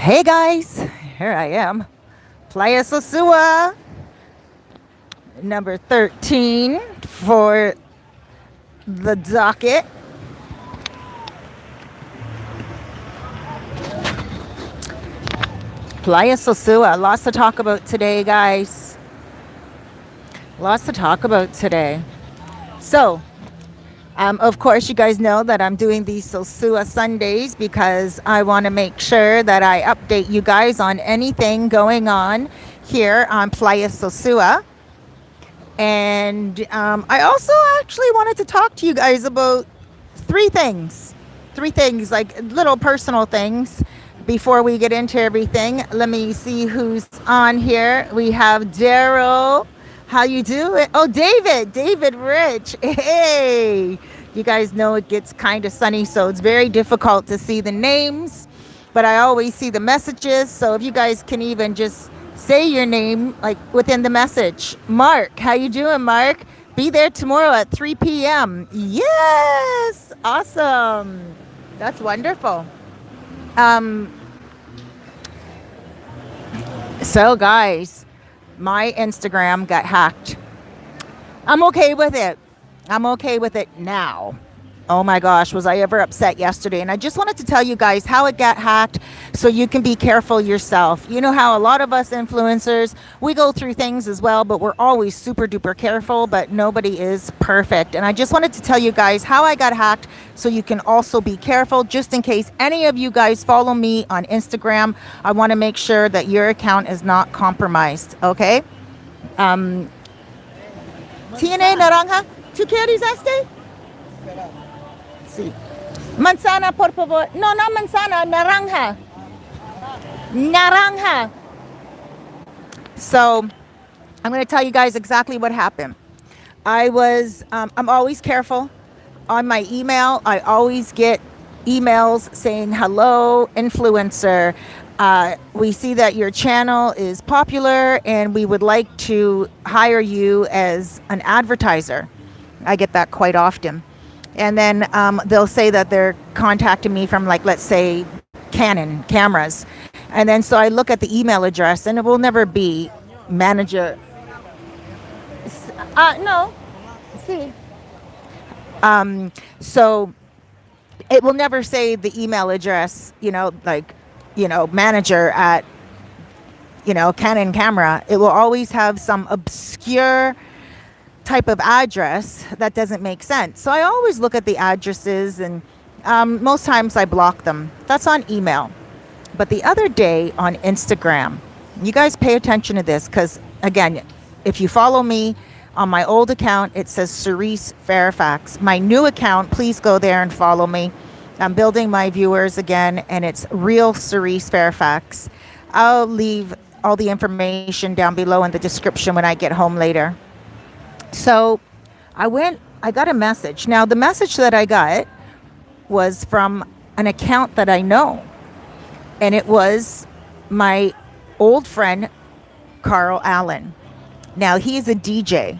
Hey guys, here I am. Playa Sosua, number 13 for the docket. Playa Sosua, lots to talk about today, guys. Lots to talk about today. So, of course, you guys know that I'm doing these Sosua Sundays because I want to make sure that I update you guys on anything going on here on Playa Sosua. And I also actually wanted to talk to you guys about three things. Three things, like little personal things. Before we get into everything, let me see who's on here. We have Daryl. How you doing? Oh, David Rich. Hey, you guys know it gets kind of sunny, so it's very difficult to see the names, but I always see the messages. So if you guys can even just say your name like within the message. Mark, how you doing, Mark? Be there tomorrow at 3 p.m. Yes, awesome. That's wonderful. So guys, my Instagram got hacked. I'm okay with it. I'm okay with it now. Oh my gosh, was I ever upset yesterday? And I just wanted to tell you guys how it got hacked so you can be careful yourself. You know how a lot of us influencers, we go through things as well, but we're always super duper careful, but nobody is perfect. And I just wanted to tell you guys how I got hacked so you can also be careful just in case any of you guys follow me on Instagram. I want to make sure that your account is not compromised, okay? TNA naranja, ¿tú quieres este? Sí. Manzana, por favor. No, not manzana, naranja. Naranja. So, I'm going to tell you guys exactly what happened. I'm always careful on my email. I always get emails saying, hello, influencer. We see that your channel is popular and we would like to hire you as an advertiser. I get that quite often. And then they'll say that they're contacting me from, like, let's say, Canon cameras. And then so I look at the email address and it will never be manager. No. See. So it will never say the email address, manager at, Canon camera. It will always have some obscure type of address that doesn't make sense. So I always look at the addresses and most times I block them. That's on email. But the other day on Instagram, you guys pay attention to this because, again, if you follow me on my old account, it says Cerise Fairfax. My new account, please go there and follow me. I'm building my viewers again, and it's real Cerise Fairfax. I'll leave all the information down below in the description when I get home later. So I got a message. Now, the message that I got was from an account that I know. And it was my old friend, Carl Allen. Now, he's a DJ.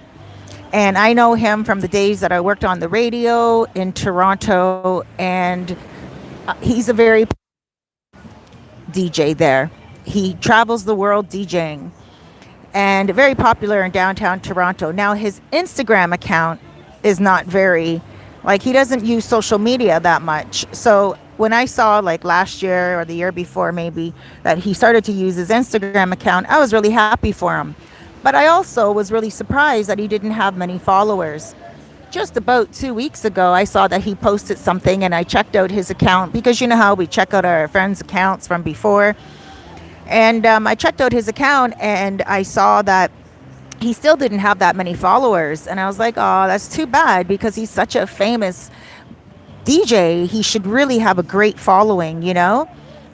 And I know him from the days that I worked on the radio in Toronto. And he's a very DJ there. He travels the world DJing. And very popular in downtown Toronto. Now, his Instagram account is not very, he doesn't use social media that much. So when I saw, last year or the year before maybe, that he started to use his Instagram account, I was really happy for him. But I also was really surprised that he didn't have many followers. Just about 2 weeks ago, I saw that he posted something and I checked out his account because you know how we check out our friends' accounts from before. And I checked out his account and I saw that he still didn't have that many followers. And I was like, oh, that's too bad because he's such a famous DJ. He should really have a great following,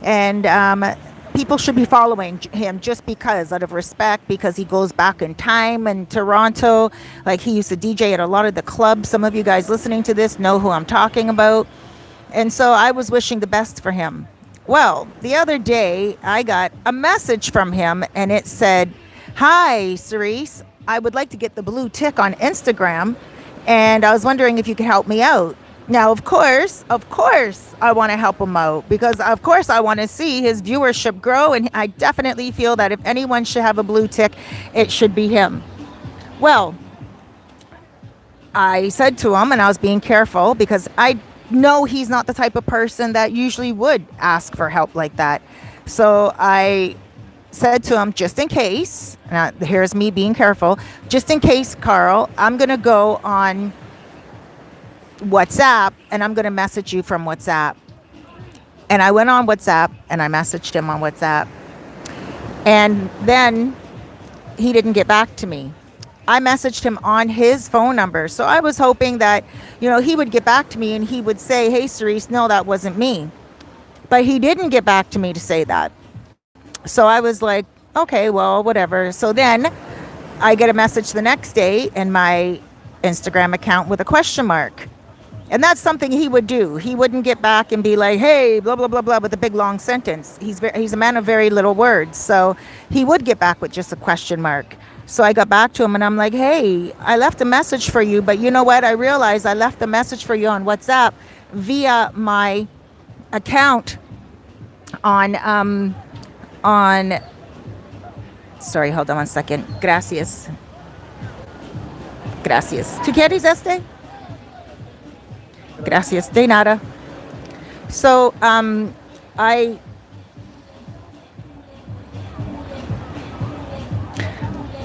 And people should be following him just because, out of respect, because he goes back in time in Toronto. He used to DJ at a lot of the clubs. Some of you guys listening to this know who I'm talking about. And so I was wishing the best for him. Well, the other day, I got a message from him, and it said, hi, Cerise, I would like to get the blue tick on Instagram, and I was wondering if you could help me out. Now, of course, I want to help him out because, of course, I want to see his viewership grow. And I definitely feel that if anyone should have a blue tick, it should be him. Well, I said to him, and I was being careful because I know he's not the type of person that usually would ask for help like that. So I said to him, just in case, now here's me being careful, just in case, Carl, I'm going to go on WhatsApp and I'm going to message you from WhatsApp. And I went on WhatsApp and I messaged him on WhatsApp. And then he didn't get back to me. I messaged him on his phone number. So I was hoping that, he would get back to me and he would say, hey, Cerise, no, that wasn't me. But he didn't get back to me to say that. So I was like, okay, well, whatever. So then I get a message the next day in my Instagram account with a question mark. And that's something he would do. He wouldn't get back and be like, hey, blah, blah, blah, blah, with a big long sentence. He's a man of very little words. So he would get back with just a question mark. So I got back to him and I'm like, hey, I left a message for you. But you know what? I realized I left a message for you on WhatsApp via my account on, sorry, hold on one second. Gracias. Gracias. ¿Tú quieres este? Gracias. De nada. So,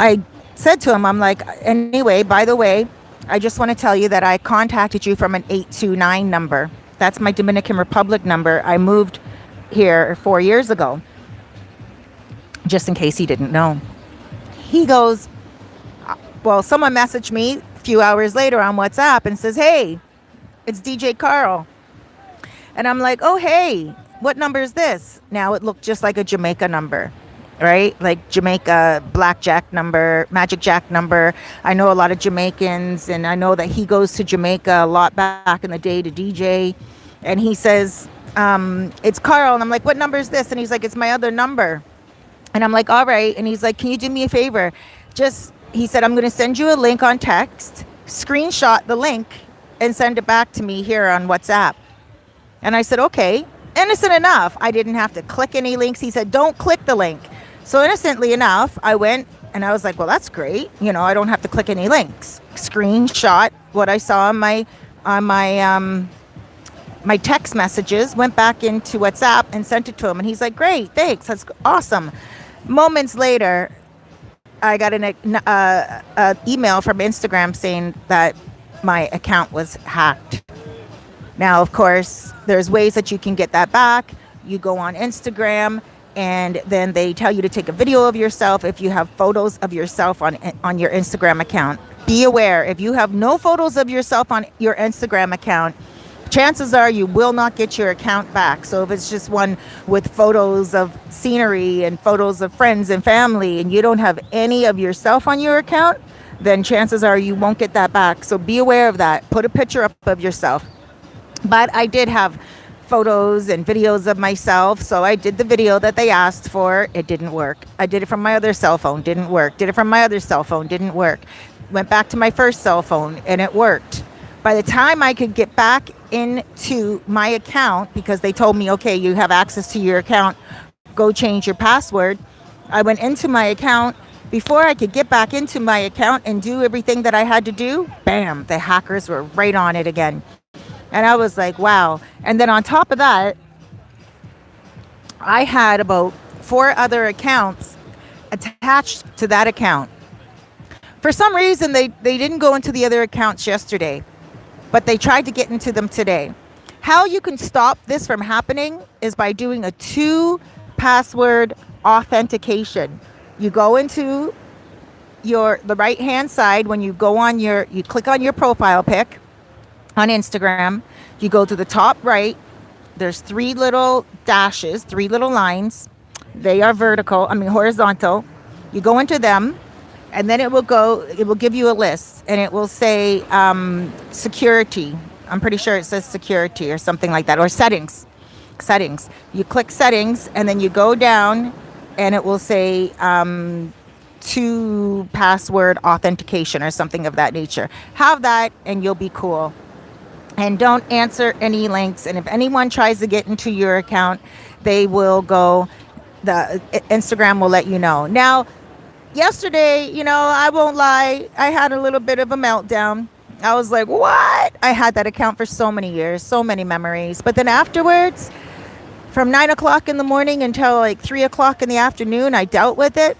I said to him, I'm like, anyway, by the way, I just want to tell you that I contacted you from an 829 number. That's my Dominican Republic number. I moved here 4 years ago, just in case he didn't know. He goes, well, someone messaged me a few hours later on WhatsApp and says, hey, it's DJ Carl. And I'm like, oh, hey, what number is this? Now it looked just like a Jamaica number, right? Like Jamaica blackjack number, magic jack number. I know a lot of Jamaicans, and I know that he goes to Jamaica a lot back in the day to DJ. And he says, it's Carl. And I'm like, what number is this? And he's like, it's my other number. And I'm like, all right. And he's like, can you do me a favor? He said, I'm going to send you a link on text, screenshot the link, and send it back to me here on WhatsApp. And I said, okay. Innocent enough, I didn't have to click any links. He said, don't click the link. So innocently enough, I went and I was like, well, that's great. I don't have to click any links. Screenshot what I saw on my text messages, went back into WhatsApp and sent it to him. And he's like, great, thanks. That's awesome. Moments later, I got an email from Instagram saying that my account was hacked. Now, of course, there's ways that you can get that back. You go on Instagram and then they tell you to take a video of yourself if you have photos of yourself on your Instagram account. Be aware, if you have no photos of yourself on your Instagram account, chances are you will not get your account back. So if it's just one with photos of scenery and photos of friends and family and you don't have any of yourself on your account, then chances are you won't get that back. So be aware of that. Put a picture up of yourself. But I did have photos and videos of myself. So I did the video that they asked for. It didn't work. I did it from my other cell phone. Didn't work. Did it from my other cell phone. Didn't work. Went back to my first cell phone and it worked. By the time I could get back into my account, because they told me, okay, you have access to your account, go change your password. I went into my account. Before I could get back into my account and do everything that I had to do, bam, the hackers were right on it again. And I was like, wow. And then on top of that, I had about 4 other accounts attached to that account. For some reason, they didn't go into the other accounts yesterday, but they tried to get into them today. How you can stop this from happening is by doing a 2-password authentication. You go into the right hand side when you go on you click on your profile pic on Instagram. You go to the top right. There's 3 little dashes, 3 little lines. They are horizontal. You go into them and then it will give you a list and it will say security. I'm pretty sure it says security or something like that, or settings. You click settings and then you go down and it will say 2-password authentication or something of that nature. Have that and you'll be cool. and don't answer any links. And if anyone tries to get into your account, they will go, the Instagram will let you know. Now, yesterday, I won't lie, I had a little bit of a meltdown. I was like, what? I had that account for so many years, so many memories. But then afterwards, from 9 o'clock in the morning until like 3 o'clock in the afternoon, I dealt with it.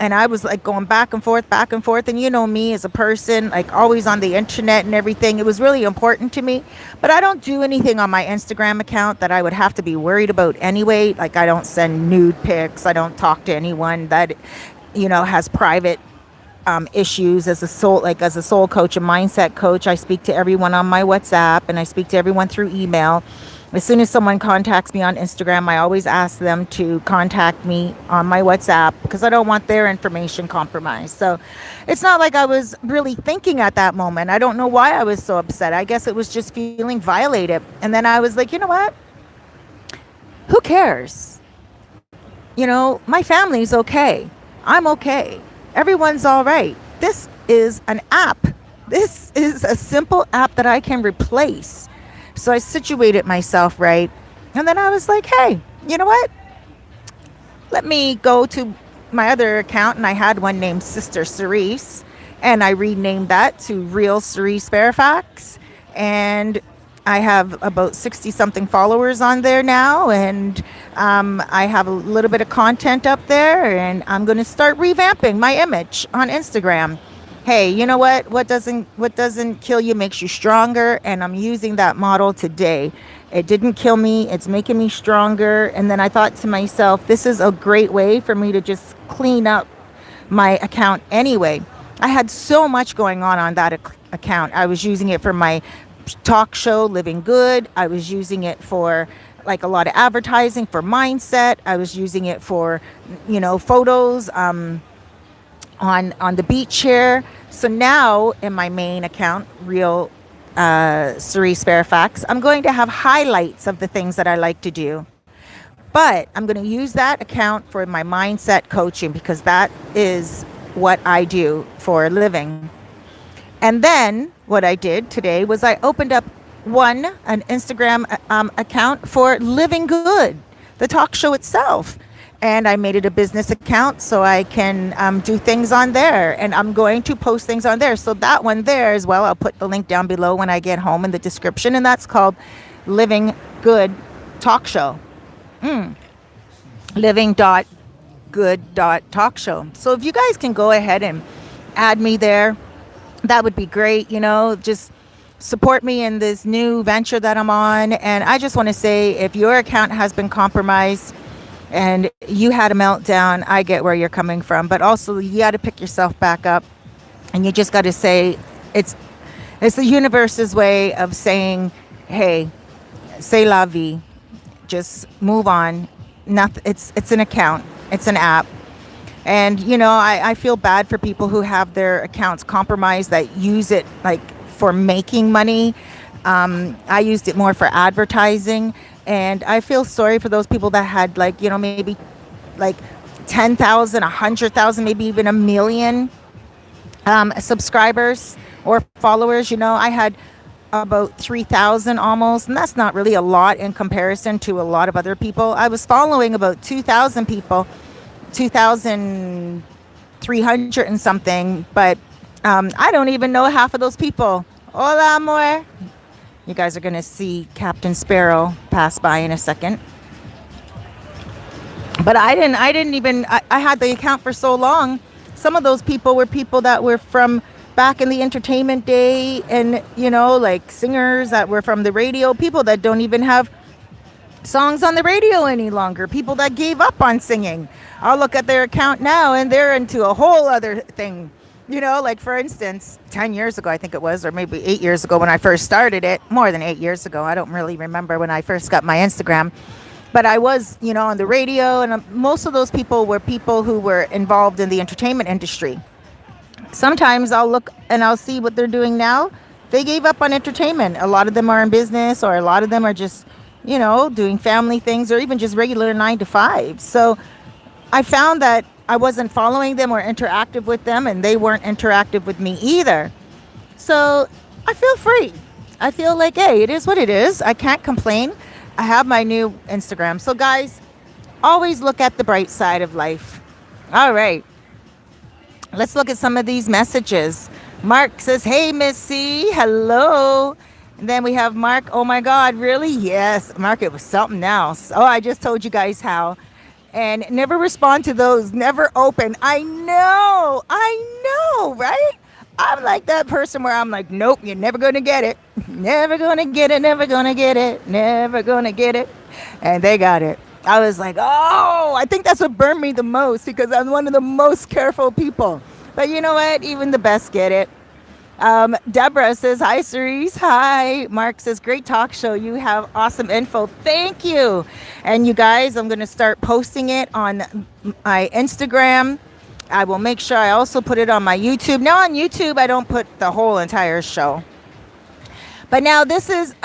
And I was like going back and forth, back and forth. And you know me as a person, like always on the internet and everything. It was really important to me. But I don't do anything on my Instagram account that I would have to be worried about anyway. Like I don't send nude pics. I don't talk to anyone that, has private issues as a soul coach, a mindset coach. I speak to everyone on my WhatsApp and I speak to everyone through email. As soon as someone contacts me on Instagram, I always ask them to contact me on my WhatsApp because I don't want their information compromised. So it's not like I was really thinking at that moment. I don't know why I was so upset. I guess it was just feeling violated. And then I was like, you know what? Who cares? My family's okay. I'm okay. Everyone's all right. This is an app. This is a simple app that I can replace. So I situated myself right. And then I was like, hey, you know what? Let me go to my other account. And I had one named Sister Cerise. And I renamed that to real.cerise.fairfax. And I have about 60 something followers on there now. And I have a little bit of content up there. And I'm going to start revamping my image on Instagram. Hey, you know what? What doesn't kill you makes you stronger. And I'm using that model today. It didn't kill me. It's making me stronger. And then I thought to myself, this is a great way for me to just clean up my account anyway. I had so much going on that account. I was using it for my talk show, Living Good. I was using it for like a lot of advertising for mindset. I was using it for, photos on the beach here. So now in my main account, Real Cerise Fairfax, I'm going to have highlights of the things that I like to do. But I'm going to use that account for my mindset coaching because that is what I do for a living. And then what I did today was I opened up an Instagram account for Living Good, the talk show itself. And I made it a business account so I can do things on there. And I'm going to post things on there. So that one there as well, I'll put the link down below when I get home in the description. And that's called Living Good Talk Show. Living.good.talkshow. So if you guys can go ahead and add me there, that would be great. Just support me in this new venture that I'm on. And I just want to say, if your account has been compromised, and you had a meltdown, I get where you're coming from. But also, you got to pick yourself back up. And you just got to say, it's the universe's way of saying, hey, c'est la vie. Just move on. It's an account. It's an app. And, I feel bad for people who have their accounts compromised that use it like for making money. I used it more for advertising. And I feel sorry for those people that had maybe 10,000, 100,000, maybe even a million subscribers or followers. I had about 3,000 almost, and that's not really a lot in comparison to a lot of other people. I was following about 2,000 people, 2,300 and something, but I don't even know half of those people. Hola, amor. You guys are going to see Captain Sparrow pass by in a second. But I had the account for so long. Some of those people were people that were from back in the entertainment day and, like singers that were from the radio, people that don't even have songs on the radio any longer, people that gave up on singing. I'll look at their account now and they're into a whole other thing. Like for instance, 10 years ago, I think it was, or maybe 8 years ago when I first started it, more than 8 years ago. I don't really remember when I first got my Instagram, but I was, on the radio, and most of those people were people who were involved in the entertainment industry. Sometimes I'll look and I'll see what they're doing now. They gave up on entertainment. A lot of them are in business, or a lot of them are just, doing family things, or even just regular 9 to 5. So I found that I wasn't following them or interactive with them, and they weren't interactive with me either. So I feel free. I feel like, hey, it is what it is. I can't complain. I have my new Instagram. So, guys, always look at the bright side of life. All right. Let's look at some of these messages. Mark says, hey, Missy. Hello. And then we have Mark. Oh, my God. Really? Yes. Mark, it was something else. Oh, I just told you guys how. And never respond to those. Never open. I know, right? I'm like that person where I'm like, nope, you're never going to get it. Never going to get it. Never going to get it. Never going to get it. And they got it. I was like, oh, I think that's what burned me the most because I'm one of the most careful people. But you know what? Even the best get it. Deborah says, hi, Cerise. Hi. Mark says, great talk show. You have awesome info. Thank you. And you guys, I'm going to start posting it on my Instagram. I will make sure I also put it on my YouTube. Now on YouTube, I don't put the whole entire show. But now this is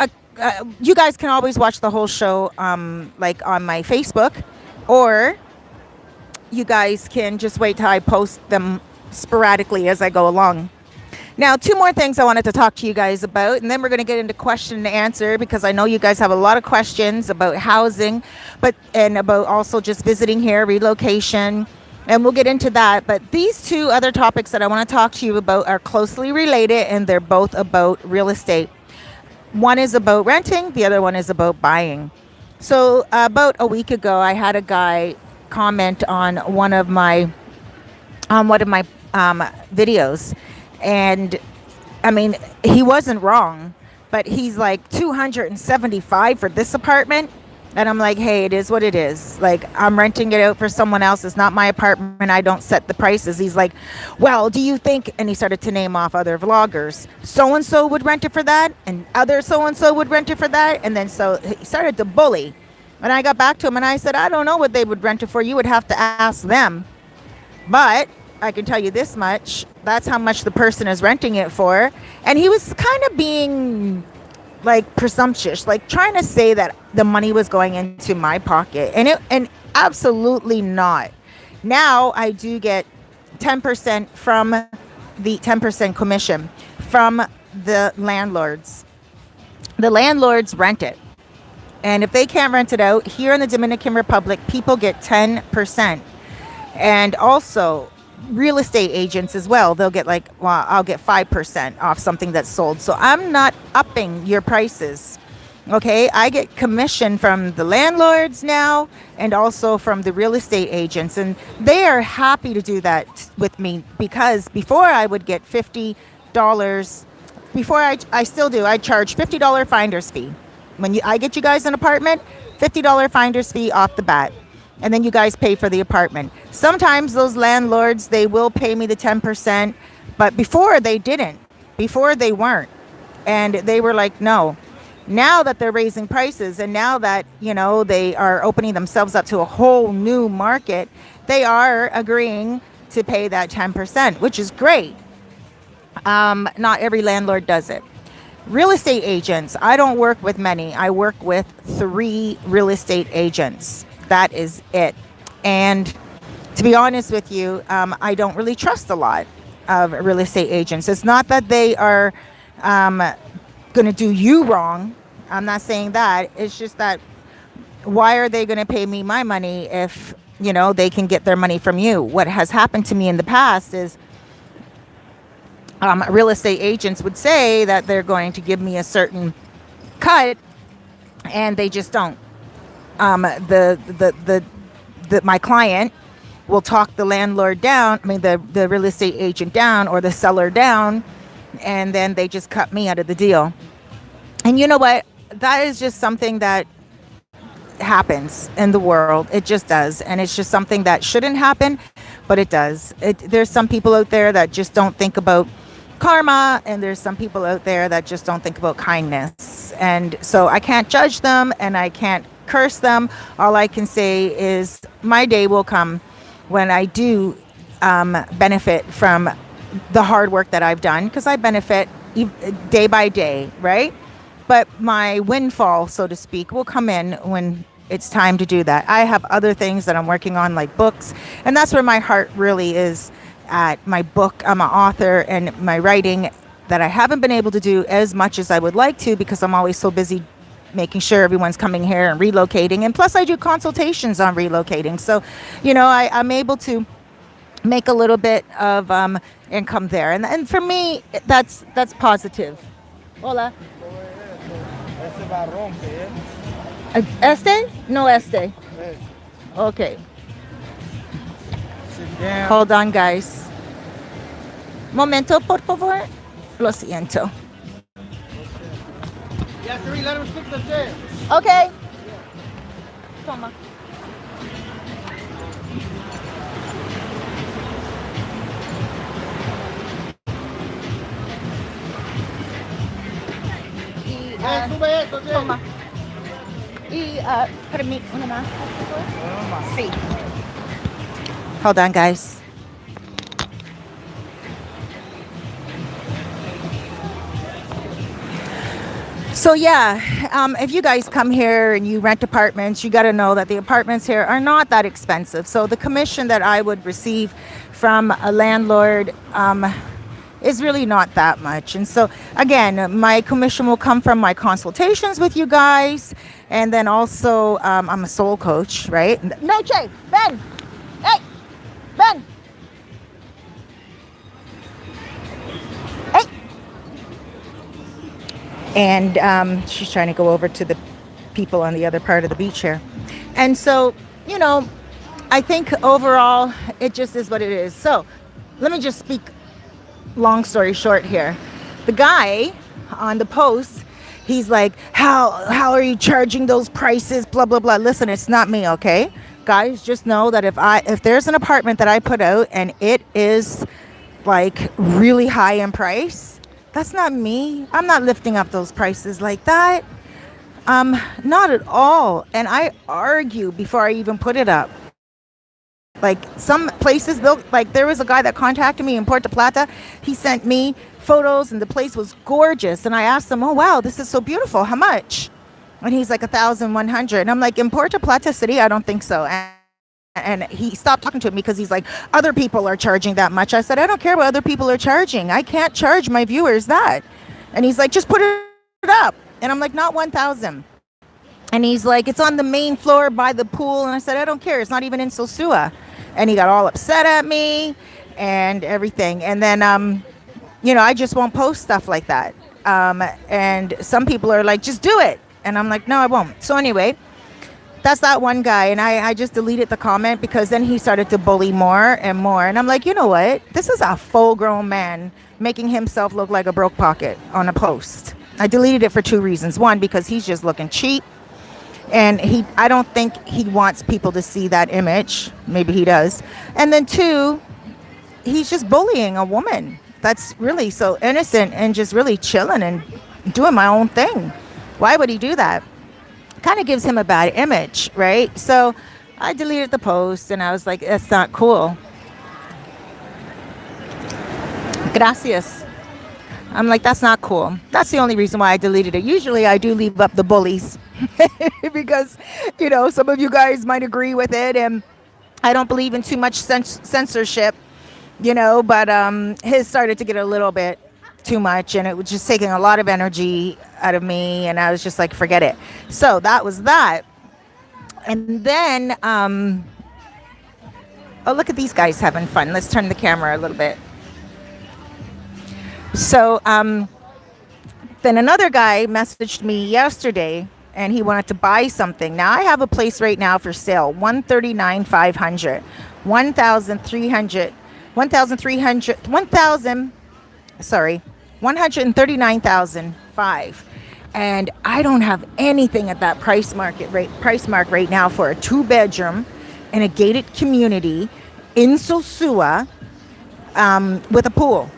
you guys can always watch the whole show like on my Facebook, or you guys can just wait till I post them sporadically as I go along. Now, 2 more things I wanted to talk to you guys about, and then we're going to get into question and answer because I know you guys have a lot of questions about housing, and about also just visiting here, relocation, and we'll get into that. But these 2 other topics that I want to talk to you about are closely related, and they're both about real estate. One is about renting, the other one is about buying. So about a week ago, I had a guy comment on one of my videos. And I mean, he wasn't wrong, but he's like $275 for this apartment. And I'm like, hey, it is what it is. Like, I'm renting it out for someone else. It's not my apartment. I don't set the prices. He's like, well, do you think, and he started to name off other vloggers, so-and-so would rent it for that, and other so-and-so would rent it for that. And then so he started to bully. And I got back to him and I said, I don't know what they would rent it for. You would have to ask them. But I can tell you this much. That's how much the person is renting it for. And he was kind of being like presumptuous, like trying to say that the money was going into my pocket, and absolutely not. Now I do get 10% from the 10% commission from the landlords. The landlords rent it, and if they can't rent it out here in the Dominican Republic, people get 10%, and also real estate agents as well. They'll get like, well, I'll get 5% off something that's sold. So I'm not upping your prices. Okay, I get commission from the landlords now and also from the real estate agents, and they are happy to do that with me because before I would get $50. Before I still do. I charge $50 finder's fee. When I get you guys an apartment, $50 finder's fee off the bat. And then you guys pay for the apartment. Sometimes those landlords, they will pay me the 10%, but before they didn't. Before they weren't. And they were like, no. Now that they're raising prices and now that, you know, they are opening themselves up to a whole new market, they are agreeing to pay that 10%, which is great. Not every landlord does it. Real estate agents, I don't work with many. I work with 3 real estate agents. That is it. And to be honest with you, I don't really trust a lot of real estate agents. It's not that they are going to do you wrong. I'm not saying that. It's just that why are they going to pay me my money if, you know, they can get their money from you? What has happened to me in the past is real estate agents would say that they're going to give me a certain cut and they just don't. My client will talk the landlord down, the real estate agent down or the seller down, and then they just cut me out of the deal. And you know what? That is just something that happens in the world. It just does. And it's just something that shouldn't happen, but it does. There's some people out there that just don't think about karma, and there's some people out there that just don't think about kindness. And so I can't judge them and I can't curse them. All I can say is my day will come when I do benefit from the hard work that I've done, because I benefit day by day, right? But my windfall, so to speak, will come in when it's time to do that. I have other things that I'm working on, like books, and that's where my heart really is at. My book, I'm an author, and my writing that I haven't been able to do as much as I would like to because I'm always so busy making sure everyone's coming here and relocating. And plus, I do consultations on relocating. So, I'm able to make a little bit of income there. And for me, that's positive. Hola. Este? No este. Okay. Hold on, guys. Momento, por favor. Lo siento. Yeah, Siri, let him fix the chair. Okay. Toma. Sube eso, Jerry. Toma. Y una más, por favor. Sí. Hold on, guys. So yeah, if you guys come here and you rent apartments, you got to know that the apartments here are not that expensive. So the commission that I would receive from a landlord is really not that much. And so again, my commission will come from my consultations with you guys, and then also I'm a soul coach, right? No, Che, Ben, hey, Ben. And she's trying to go over to the people on the other part of the beach here. And so, I think overall, it just is what it is. So let me just speak long story short here. The guy on the post, he's like, how are you charging those prices? Blah, blah, blah. Listen, it's not me, okay? Guys, just know that if there's an apartment that I put out and it is like really high in price, that's not me. I'm not lifting up those prices like that. Not at all. And I argue before I even put it up. Like some places, there was a guy that contacted me in Puerto Plata. He sent me photos and the place was gorgeous. And I asked him, oh, wow, this is so beautiful. How much? And he's like 1,100. And I'm like, in Puerto Plata City, I don't think so. And he stopped talking to me because he's like, other people are charging that much. I said, I don't care what other people are charging. I can't charge my viewers that. And he's like, just put it up. And I'm like, not 1,000. And he's like, it's on the main floor by the pool. And I said, I don't care. It's not even in Sosua. And he got all upset at me and everything. And then, I just won't post stuff like that. And some people are like, just do it. And I'm like, no, I won't. So anyway, that's that one guy. And I just deleted the comment because then he started to bully more and more. And I'm like, you know what? This is a full-grown man making himself look like a broke pocket on a post. I deleted it for two reasons. One, because he's just looking cheap. And I don't think he wants people to see that image. Maybe he does. And then two, he's just bullying a woman that's really so innocent and just really chilling and doing my own thing. Why would he do that? Kind of gives him a bad image, right? So I deleted the post and I was like, that's not cool. Gracias. I'm like, that's not cool. That's the only reason why I deleted it. Usually I do leave up the bullies because, some of you guys might agree with it. And I don't believe in too much censorship, but his started to get a little bit too much. And it was just taking a lot of energy out of me. And I was just like, forget it. So that was that. And then, look at these guys having fun. Let's turn the camera a little bit. So then another guy messaged me yesterday and he wanted to buy something. Now I have a place right now for sale, $139,500, $139,500, and I don't have anything at that price mark right now for a 2-bedroom in a gated community in Sosua with a pool.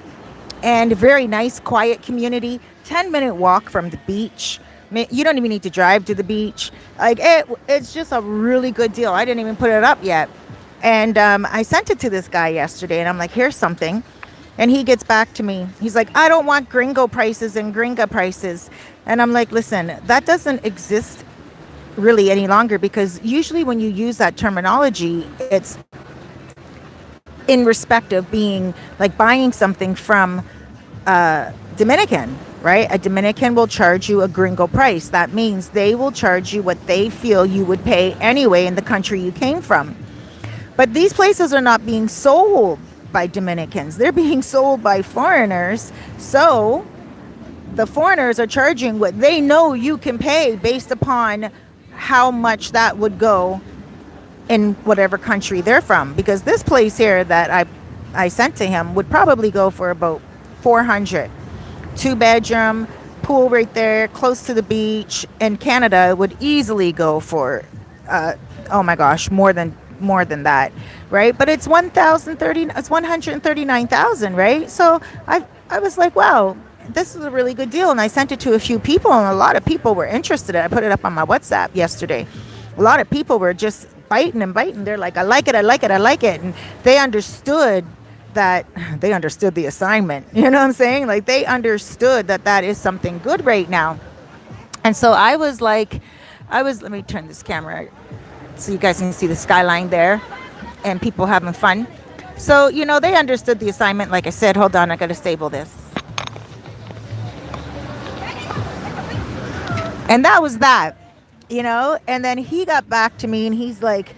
And a very nice, quiet community, 10-minute walk from the beach. You don't even need to drive to the beach. Like it's just a really good deal. I didn't even put it up yet. And I sent it to this guy yesterday, and I'm like, here's something. And he gets back to me. He's like, I don't want gringo prices and gringa prices. And I'm like, listen, that doesn't exist really any longer, because usually when you use that terminology, it's in respect of being like buying something from Dominican, right? A Dominican will charge you a gringo price. That means they will charge you what they feel you would pay anyway in the country you came from. But these places are not being sold by Dominicans, they're being sold by foreigners. So the foreigners are charging what they know you can pay based upon how much that would go in whatever country they're from. Because this place here that I sent to him would probably go for about 400. 2 bedroom, pool right there, close to the beach. In Canada, it would easily go for, oh my gosh, more than that, right? But it's 139,000, right? So I was like, wow, this is a really good deal. And I sent it to a few people, and a lot of people were interested. I put it up on my WhatsApp yesterday. A lot of people were just biting and biting. They're like, I like it, I like it, I like it. And they understood the assignment. You know what I'm saying? Like, they understood that that is something good right now. And so I was like, let me turn this camera so you guys can see the skyline there and people having fun. So, they understood the assignment. Like I said, hold on, I got to stable this. And that was that, and then he got back to me and he's like,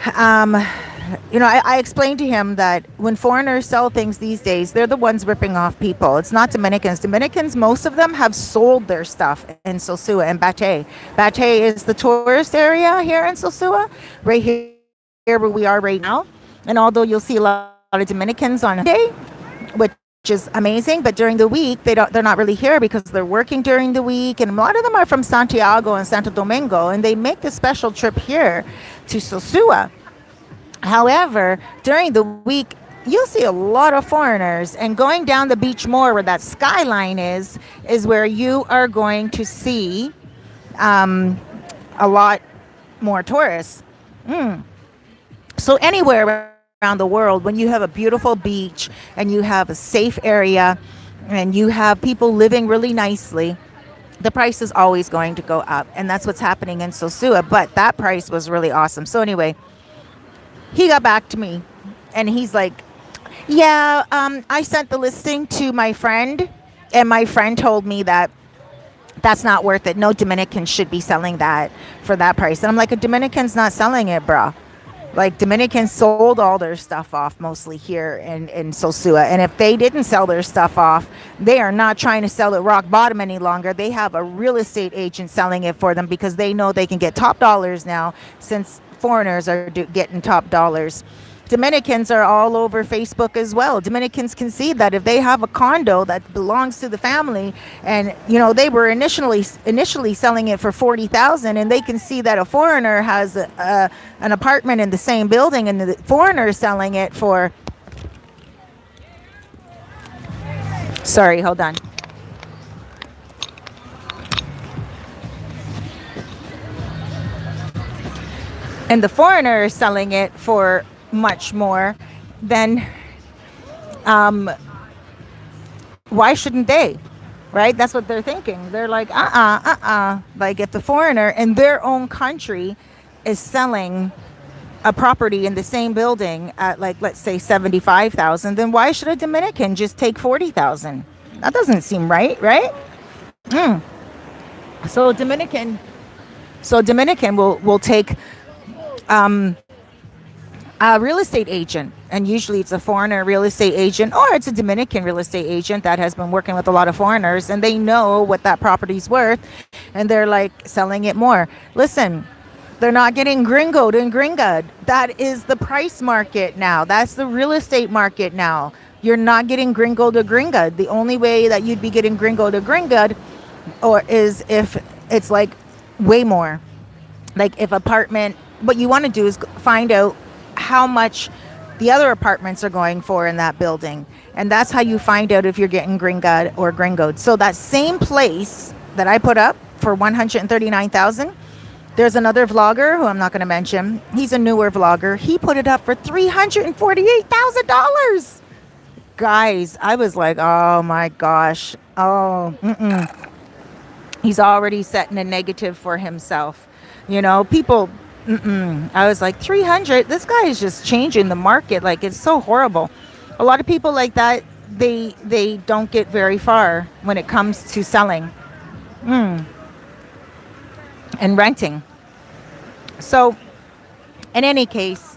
I explained to him that when foreigners sell things these days, they're the ones ripping off people. It's not Dominicans. Dominicans, most of them have sold their stuff in Sosua and Bate. Bate is the tourist area here in Sosua, right here where we are right now. And although you'll see a lot of Dominicans on day, which is amazing, but during the week they're not really here because they're working during the week, and a lot of them are from Santiago and Santo Domingo, and they make the special trip here to Sosua. However, during the week, you'll see a lot of foreigners, and going down the beach more where that skyline is where you are going to see a lot more tourists. So anywhere around the world, when you have a beautiful beach and you have a safe area and you have people living really nicely, the price is always going to go up. And that's what's happening in Sosua. But that price was really awesome. So anyway, he got back to me and he's like, yeah, I sent the listing to my friend, and my friend told me that that's not worth it. No Dominican should be selling that for that price. And I'm like, a Dominican's not selling it, bro. Like, Dominicans sold all their stuff off mostly here in Sosua. And if they didn't sell their stuff off, they are not trying to sell it rock bottom any longer. They have a real estate agent selling it for them because they know they can get top dollars now, since foreigners are getting top dollars. Dominicans are all over Facebook as well. Dominicans can see that if they have a condo that belongs to the family, and they were initially selling it for 40,000, and they can see that a foreigner has an apartment in the same building, and the foreigner is selling it for. Sorry, hold on. And the foreigner is selling it for much more, then why shouldn't they? Right? That's what they're thinking. They're like, like, if the foreigner in their own country is selling a property in the same building at, like, let's say 75,000, then why should a Dominican just take 40,000? That doesn't seem right? So Dominican will take a real estate agent, and usually it's a foreigner real estate agent, or it's a Dominican real estate agent that has been working with a lot of foreigners, and they know what that property's worth, and they're like selling it more. Listen, they're not getting gringoed and gringad. That is the price market now. That's the real estate market now. You're not getting gringoed or gringad. The only way that you'd be getting gringoed or gringad is if it's like way more. Like, if apartment, what you want to do is find out how much the other apartments are going for in that building, and that's how you find out if you're getting gringad or gringoed. So that same place that I put up for 139,000, there's another vlogger who I'm not going to mention. He's a newer vlogger. He put it up for $348,000. Guys, I was like, oh my gosh. He's already setting a negative for himself. People. I was like, 300. This guy is just changing the market. Like, it's so horrible. A lot of people like that, they don't get very far when it comes to selling and renting. So in any case,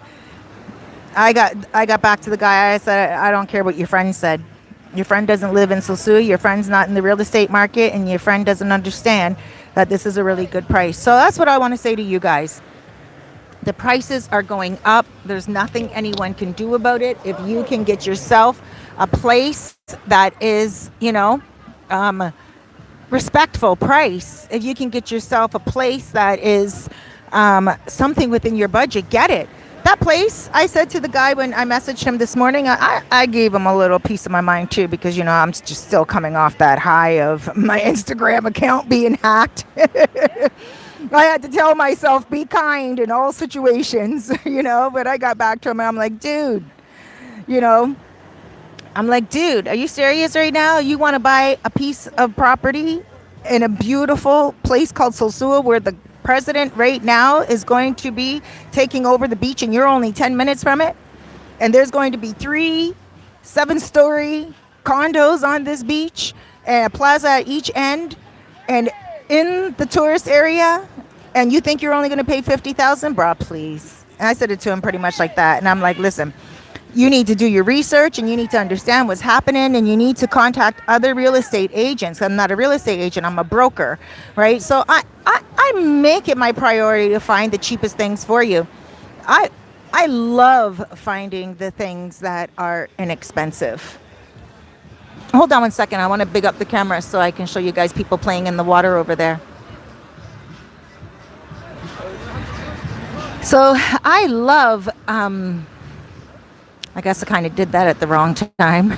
I got back to the guy. I said, I don't care what your friend said. Your friend doesn't live in Sosua. Your friend's not in the real estate market, and your friend doesn't understand that this is a really good price. So that's what I want to say to you guys. The prices are going up. There's nothing anyone can do about it. If you can get yourself a place that is, respectful price, if you can get yourself a place that is something within your budget, get it. That place, I said to the guy when I messaged him this morning, I gave him a little piece of my mind too, because, I'm just still coming off that high of my Instagram account being hacked. I had to tell myself, be kind in all situations, but I got back to him and I'm like, you know, are you serious right now? You want to buy a piece of property in a beautiful place called Sosua, where the president right now is going to be taking over the beach, and you're only 10 minutes from it? And there's going to be 3 7-story condos on this beach and a plaza at each end and in the tourist area, and you think you're only going to pay 50,000? Bruh, please. And I said it to him pretty much like that. And I'm like, listen, you need to do your research, and you need to understand what's happening, and you need to contact other real estate agents. I'm not a real estate agent, I'm a broker, right? So I make it my priority to find the cheapest things for you. I love finding the things that are inexpensive. Hold on one second. I want to big up the camera so I can show you guys people playing in the water over there. So I love, I guess I kind of did that at the wrong time.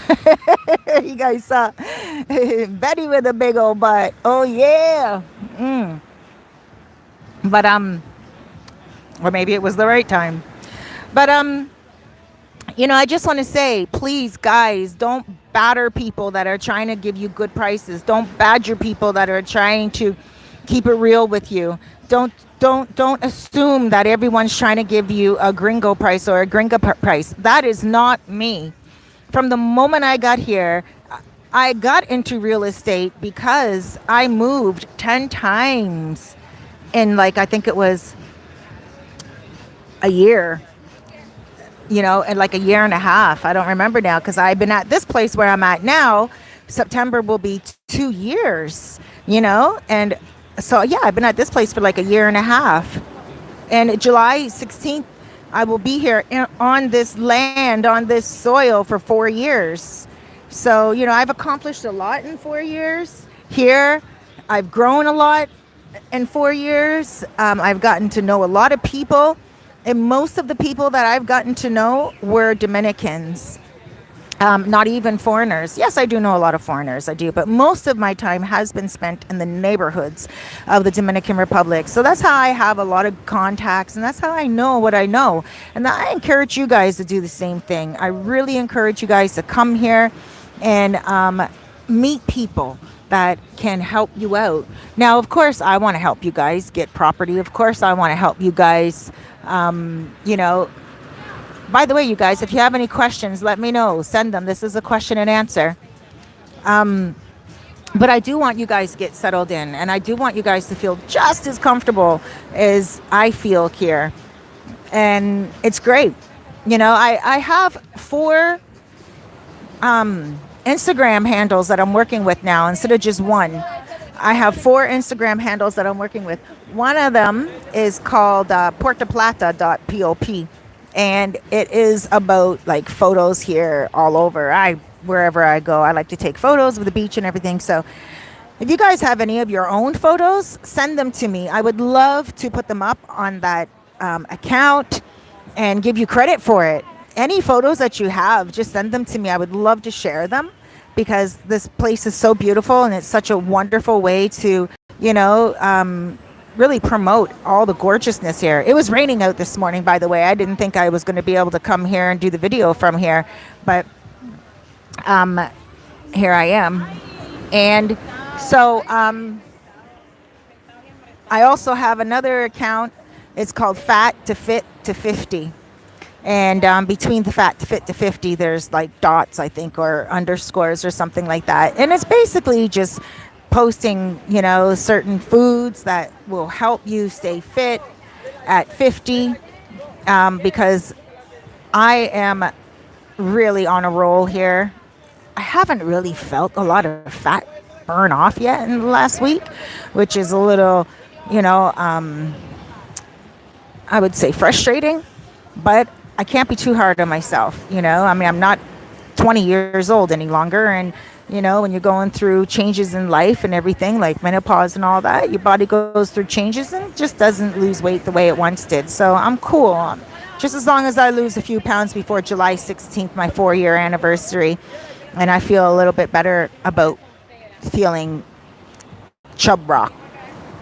You guys saw Betty with a big old butt. Oh yeah. But or maybe it was the right time. But I just want to say, please, guys, don't batter people that are trying to give you good prices. Don't badger people that are trying to keep it real with you. Don't assume that everyone's trying to give you a gringo price or a gringa price. That is not me. From the moment I got here, I got into real estate because I moved 10 times in, I think it was a year, and like a year and a half. I don't remember now, because I've been at this place where I'm at now. September will be 2 years, and so, yeah, I've been at this place for like a year and a half. And July 16th, I will be here on this land, on this soil for 4 years. So, I've accomplished a lot in 4 years here. I've grown a lot in 4 years. I've gotten to know a lot of people. And most of the people that I've gotten to know were Dominicans. Not even foreigners. Yes, I do know a lot of foreigners. I do. But most of my time has been spent in the neighborhoods of the Dominican Republic. So that's how I have a lot of contacts, and that's how I know what I know. And I encourage you guys to do the same thing. I really encourage you guys to come here and meet people that can help you out. Now, of course, I want to help you guys get property. Of course, I want to help you guys, By the way, you guys, if you have any questions, let me know. Send them. This is a question and answer. But I do want you guys to get settled in, and I do want you guys to feel just as comfortable as I feel here. And it's great. I have 4 Instagram handles that I'm working with now instead of just one. I have 4 Instagram handles that I'm working with. One of them is called puerto.plata.pop. And it is about photos here all over. Wherever I go, I like to take photos of the beach and everything. So if you guys have any of your own photos, send them to me. I would love to put them up on that account and give you credit for it. Any photos that you have, just send them to me. I would love to share them, because this place is so beautiful and it's such a wonderful way to, really promote all the gorgeousness here. It was raining out this morning, by the way. I didn't think I was going to be able to come here and do the video from here, but here I am. And so I also have another account. It's called Fat to Fit to 50. And between the fat to fit to 50, there's like dots, I think, or underscores or something like that. And it's basically just posting, certain foods that will help you stay fit at 50, because I am really on a roll here. I haven't really felt a lot of fat burn off yet in the last week, which is a little, you know, um, I would say frustrating, but I can't be too hard on myself. I mean, I'm not 20 years old any longer. And, when you're going through changes in life and everything, like menopause and all that, your body goes through changes and just doesn't lose weight the way it once did. So I'm cool. Just as long as I lose a few pounds before July 16th, my 4-year anniversary, and I feel a little bit better about feeling chub rock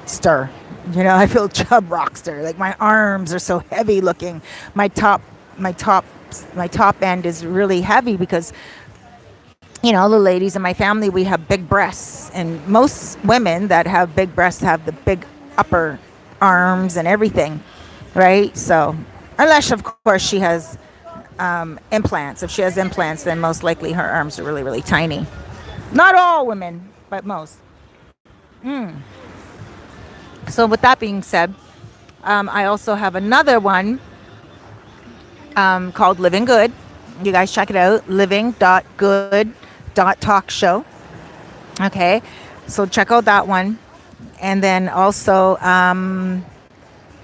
stir. I feel chub rockster. Like my arms are so heavy looking. My top end is really heavy because the ladies in my family, we have big breasts, and most women that have big breasts have the big upper arms and everything, right? So unless of course she has implants. If she has implants, then most likely her arms are really, really tiny. Not all women, but most. So with that being said, I also have another one called Living Good. You guys check it out, living.good.talkshow. Okay, so check out that one. And then also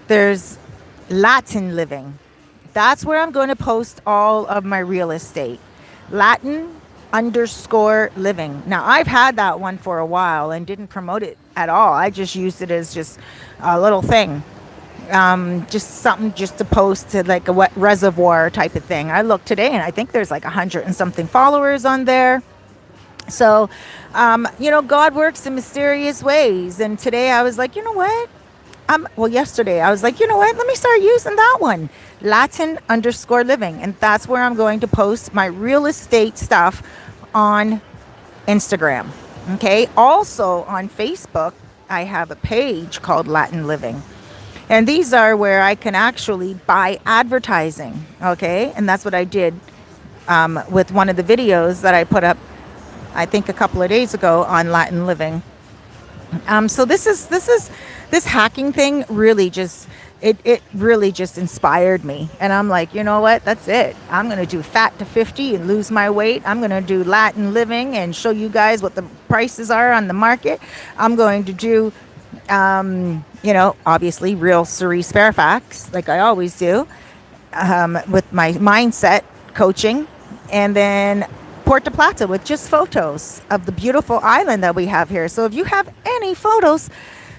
there's Latin Living. That's where I'm going to post all of my real estate. Latin_living. Now, I've had that one for a while and didn't promote it at all. I just used it as just a little thing. Just something just to post to like a wet reservoir type of thing. I looked today and I think there's like 100 and something followers on there. So, God works in mysterious ways. And today I was like, you know what? Yesterday I was like, you know what? Let me start using that one. Latin_living. And that's where I'm going to post my real estate stuff on Instagram. Okay. Also on Facebook, I have a page called Latin Living. And these are where I can actually buy advertising. Okay. And that's what I did with one of the videos that I put up, I think a couple of days ago on Latin Living. So this hacking thing really just it really just inspired me, and I'm like, you know what, that's it. I'm gonna do fat to 50 and lose my weight. I'm gonna do Latin Living and show you guys what the prices are on the market. I'm going to do obviously real Cerise Fairfax, like I always do, with my mindset coaching, and then Puerto Plata with just photos of the beautiful island that we have here. So if you have any photos,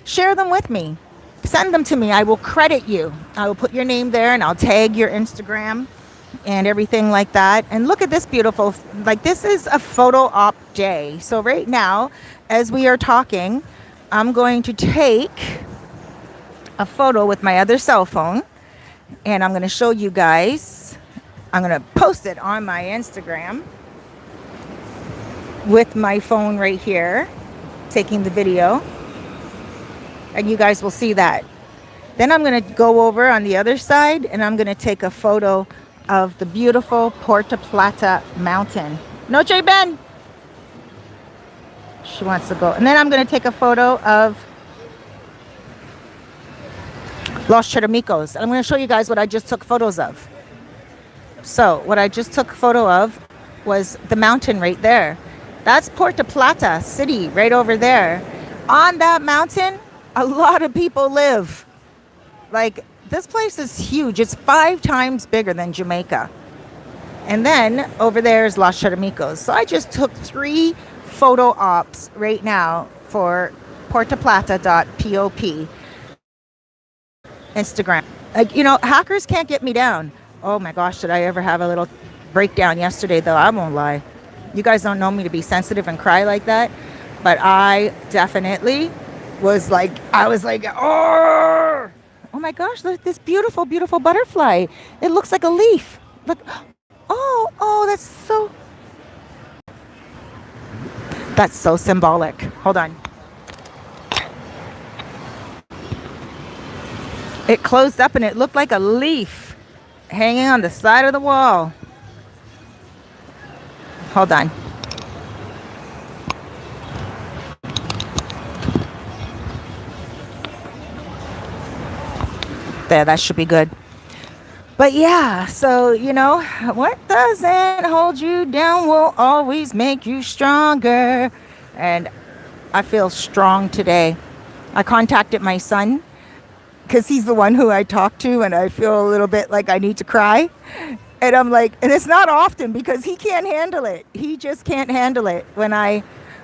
share them with me. Send them to me. I will credit you. I will put your name there and I'll tag your Instagram and everything like that. And look at this beautiful, like this is a photo op day. So right now, as we are talking, I'm going to take a photo with my other cell phone and I'm going to show you guys. I'm going to post it on my Instagram with my phone right here, taking the video, and you guys will see that. Then I'm going to go over on the other side and I'm going to take a photo of the beautiful Puerto Plata mountain. Noche Ben. She wants to go. And then I'm going to take a photo of Los Charamicos. I'm going to show you guys what I just took photos of. So what I just took a photo of was the mountain right there. That's Puerto Plata city right over there. On that mountain, a lot of people live. Like, this place is huge. It's 5 times bigger than Jamaica. And then over there is Los Charamicos. So I just took 3 photo ops right now for puerto.plata.pop Instagram. Like, hackers can't get me down. Oh my gosh, did I ever have a little breakdown yesterday though? I won't lie. You guys don't know me to be sensitive and cry like that, but I definitely was like, oh my gosh, look at this beautiful, beautiful butterfly. It looks like a leaf. Look, oh, that's so symbolic. Hold on. It closed up and it looked like a leaf. hanging on the side of the wall. Hold on. There, that should be good. But yeah, so what doesn't hold you down will always make you stronger. And I feel strong today. I contacted my son because he's the one who I talk to, and I feel a little bit like I need to cry. And I'm like, and it's not often because he can't handle it. He just can't handle it when I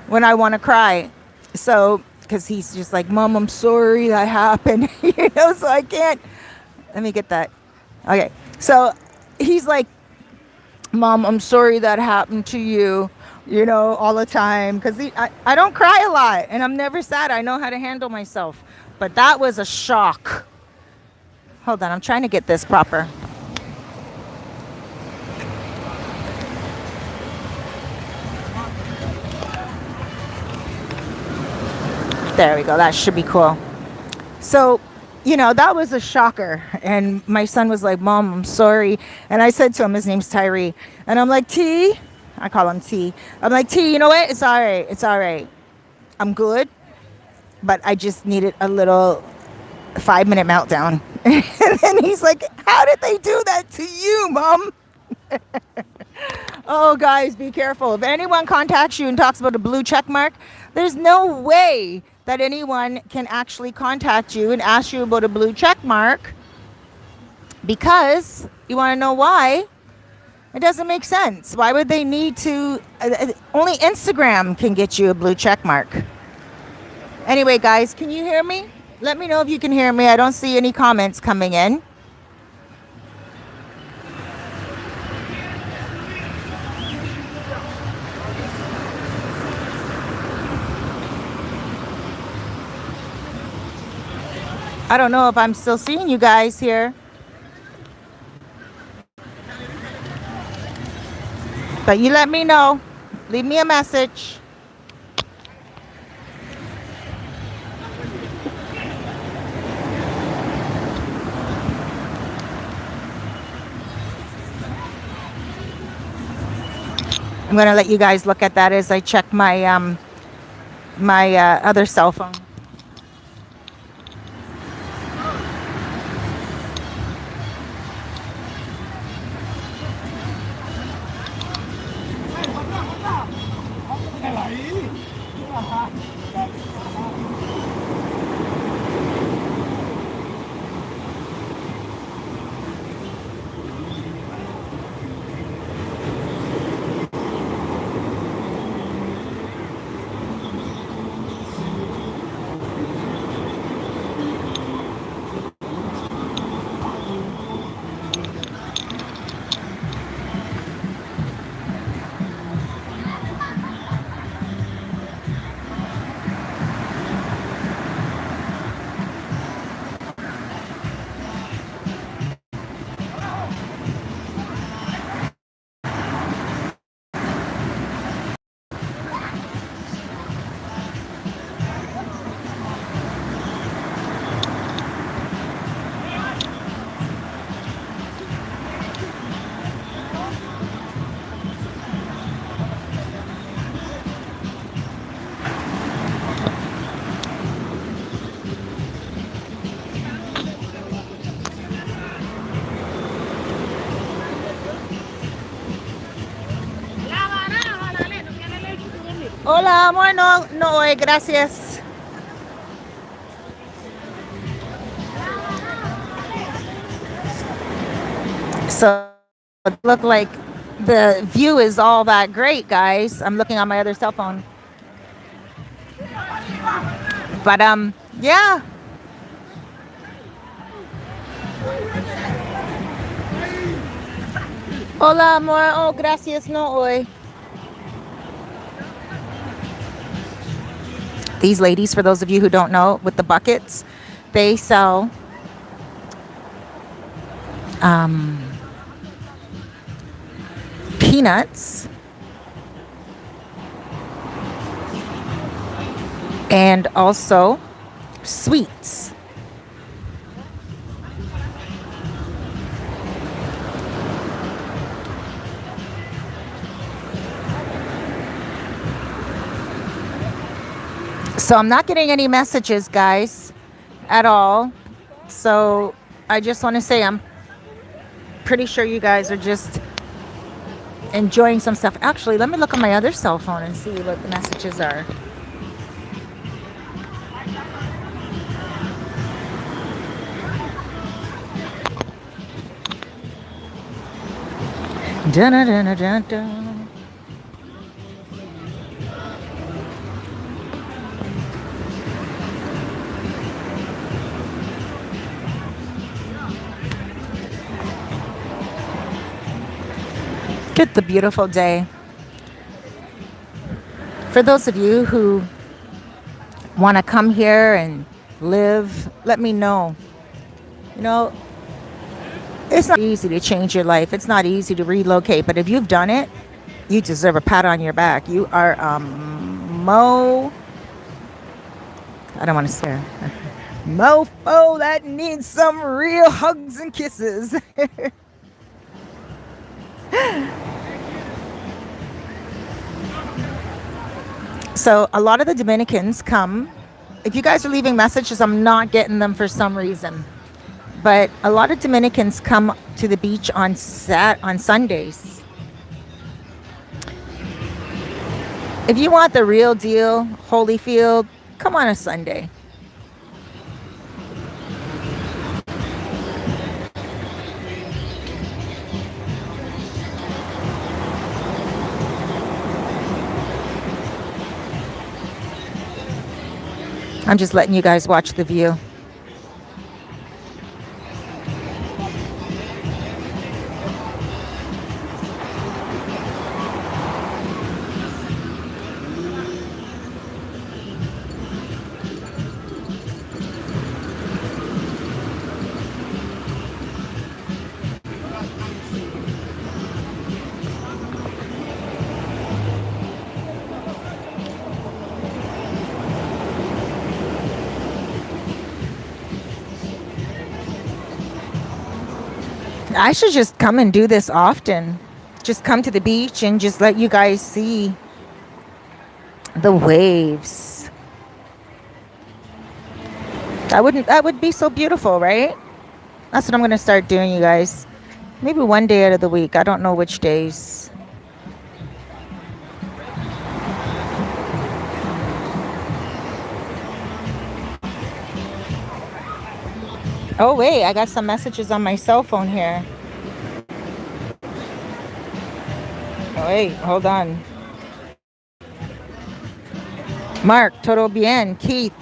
want to cry. So, because he's just like, Mom, I'm sorry that happened. So I can't. Let me get that. Okay. So he's like, Mom, I'm sorry that happened to you, all the time. Because I don't cry a lot and I'm never sad. I know how to handle myself. But that was a shock. Hold on. I'm trying to get this proper. There we go. That should be cool. So, that was a shocker. And my son was like, Mom, I'm sorry. And I said to him, his name's Tyree. And I'm like, T. I call him T. I'm like, T, you know what? It's all right. It's all right. I'm good. But I just needed a little 5-minute meltdown. And then he's like, how did they do that to you, Mom? Oh, guys, be careful. If anyone contacts you and talks about a blue check mark, there's no way that anyone can actually contact you and ask you about a blue check mark, because you want to know why? It doesn't make sense. Why would they need to? Only Instagram can get you a blue check mark. Anyway, guys, can you hear me? Let me know if you can hear me. I don't see any comments coming in. I don't know if I'm still seeing you guys here. But you let me know. Leave me a message. I'm going to let you guys look at that as I check my other cell phone. Hola, amor, no, gracias. So it look like the view is all that great, guys. I'm looking on my other cell phone. But yeah. Hola, amor. Oh, gracias, no hoy. These ladies, for those of you who don't know, with the buckets, they sell peanuts and also sweets. So I'm not getting any messages, guys, at all. So I just want to say I'm pretty sure you guys are just enjoying some stuff. Actually, let me look on my other cell phone and see what the messages are. Dun, dun, dun, dun, dun. Get the beautiful day. For those of you who want to come here and live, let me know. You know, it's not easy to change your life. It's not easy to relocate, but if you've done it, you deserve a pat on your back. You are I don't want to swear. Mofo that needs some real hugs and kisses. So a lot of the Dominicans come. If you guys are leaving messages, I'm not getting them for some reason. But a lot of Dominicans come to the beach on Sundays. If you want the real deal, Holyfield, come on a Sunday. I'm just letting you guys watch the view. I should just come and do this often. Just come to the beach and just let you guys see the waves. That would be so beautiful, right? That's what I'm going to start doing, you guys. Maybe one day out of the week. I don't know which days. Oh, wait, I got some messages on my cell phone here. Oh, wait, hold on. Mark, todo bien. Keith,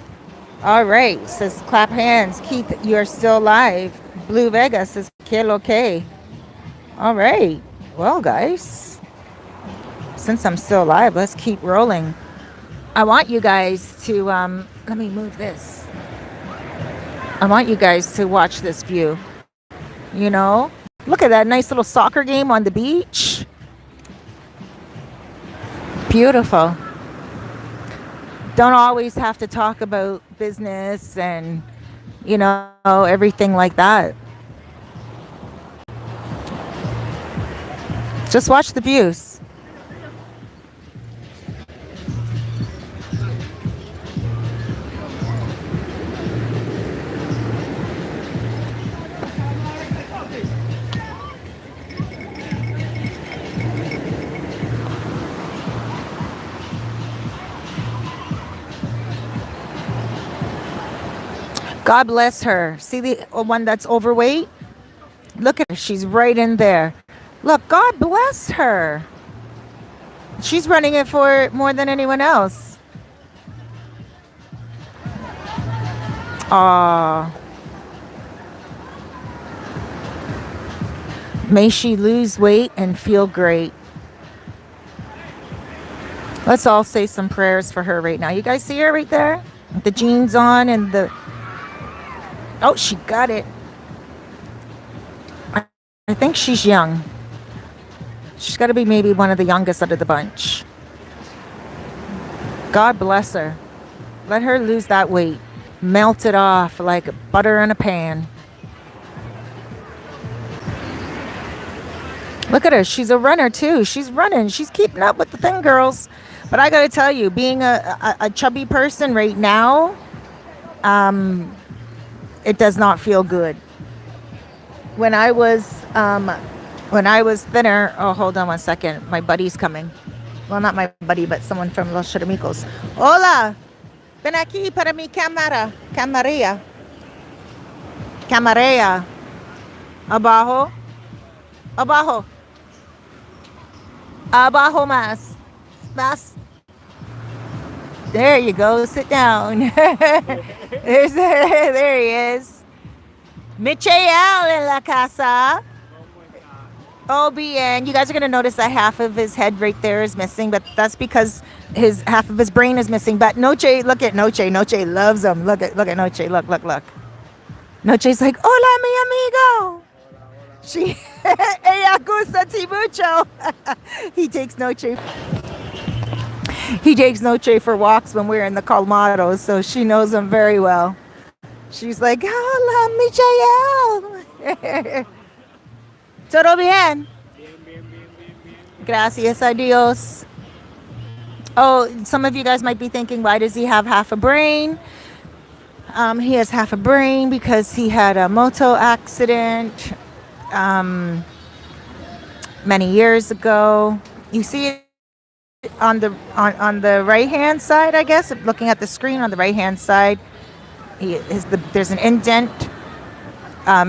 all right, says clap hands. Keith, you're still live. Blue Vega says que lo que. All right, well, guys, since I'm still alive, let's keep rolling. I want you guys to, let me move this. I want you guys to watch this view. You know, look at that nice little soccer game on the beach. Beautiful. Don't always have to talk about business and, you know, everything like that. Just watch the views. God bless her. See the one that's overweight? Look at her. She's right in there. Look, God bless her. She's running it for more than anyone else. Aw. May she lose weight and feel great. Let's all say some prayers for her right now. You guys see her right there? With the jeans on and the... Oh, she got it. I think she's young. She's got to be maybe one of the youngest out of the bunch. God bless her. Let her lose that weight. Melt it off like butter in a pan. Look at her. She's a runner too. She's running. She's keeping up with the thing, girls. But I gotta tell you, being a chubby person right now, it does not feel good. When I was thinner. Oh, hold on one second. My buddy's coming. Well, not my buddy, but someone from Los Charamicos. Hola, ven aquí para mi cámara, camarilla, camarilla. Abajo, abajo, abajo más, más. There you go. Sit down. There he is. Michael en la casa. Oh, bien. You guys are going to notice that half of his head right there is missing, but that's because his half of his brain is missing. But Noche, look at Noche. Noche loves him. Look at Noche. Look. Noche's like, hola, mi amigo. She, ella gusta ti mucho. He takes Noche. He takes Noche for walks when we're in the Colmados, so she knows him very well. She's like, hola, Michael. Todo bien? Gracias a Dios. Oh, some of you guys might be thinking, why does he have half a brain? He has half a brain because he had a moto accident many years ago. You see it on the right hand side, I guess, looking at the screen on the right hand side. There's an indent.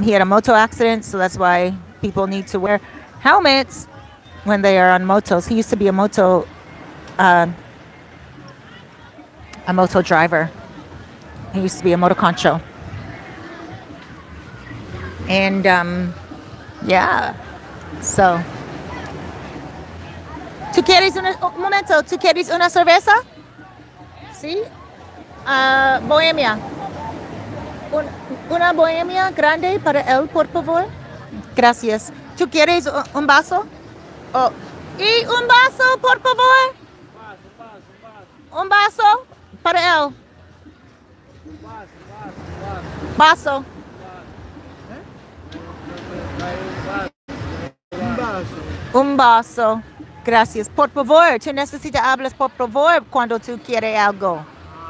He had a moto accident, so that's why people need to wear helmets when they are on motos. He used to be a moto driver. He used to be a moto concho. And yeah, so. ¿Tú quieres un momento? ¿Tú quieres una cerveza? Sí. Bohemia. Una bohemia grande para él, por favor. Gracias. ¿Tú quieres un vaso? Oh. Y un vaso, por favor. Un vaso para él. Vaso. Un vaso. Gracias. Por favor. Tú necesitas hablar por favor cuando tú quieres algo.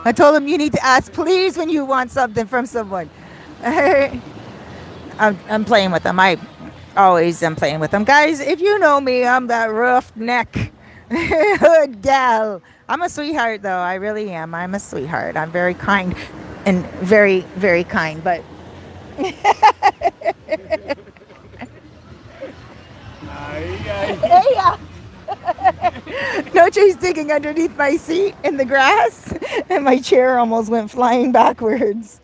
I told him you need to ask please when you want something from someone. I'm playing with them. I always am playing with them. Guys, if you know me, I'm that rough neck hood gal. I'm a sweetheart, though. I really am. I'm a sweetheart. I'm very kind and very, very kind. But yeah. Noche's digging underneath my seat in the grass, and my chair almost went flying backwards.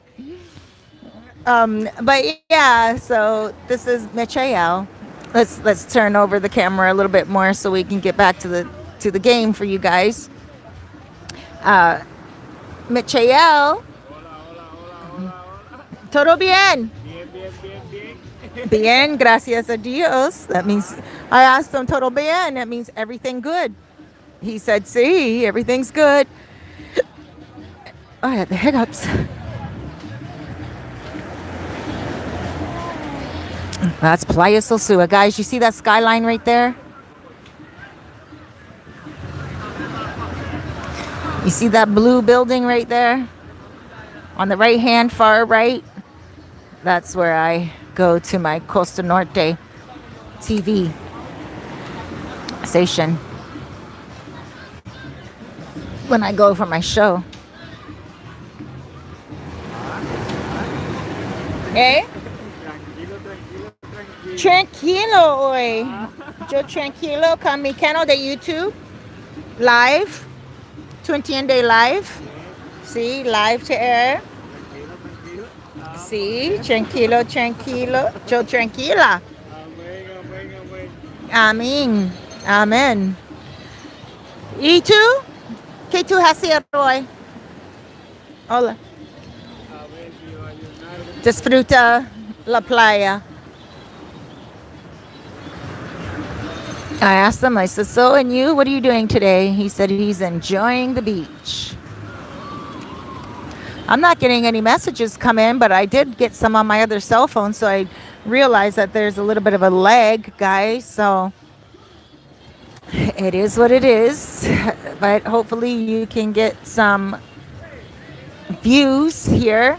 But yeah, so this is Michael. Let's turn over the camera a little bit more so we can get back to the game for you guys. Michael. Todo bien. Bien, gracias a Dios. That means, I asked him, todo bien. That means everything good. He said, sí, everything's good. I had the hiccups. That's Playa Sosua. Guys, you see that skyline right there? You see that blue building right there? On the right hand, far right? That's where I go to my Costa Norte TV station when I go for my show. Eh? Tranquilo hoy. Yo tranquilo con mi canal de YouTube. Live. 21 Day Live. Sí, live to air. Sí, tranquilo, tranquilo. Yo tranquila. Amén. Amén. ¿Y tú? ¿Qué tú haces hoy? Hola. Disfruta la playa. I asked him, I said, so, and you, what are you doing today? He said he's enjoying the beach. I'm not getting any messages come in, but I did get some on my other cell phone, so I realize that there's a little bit of a lag, guys. So it is what it is. But hopefully you can get some views here.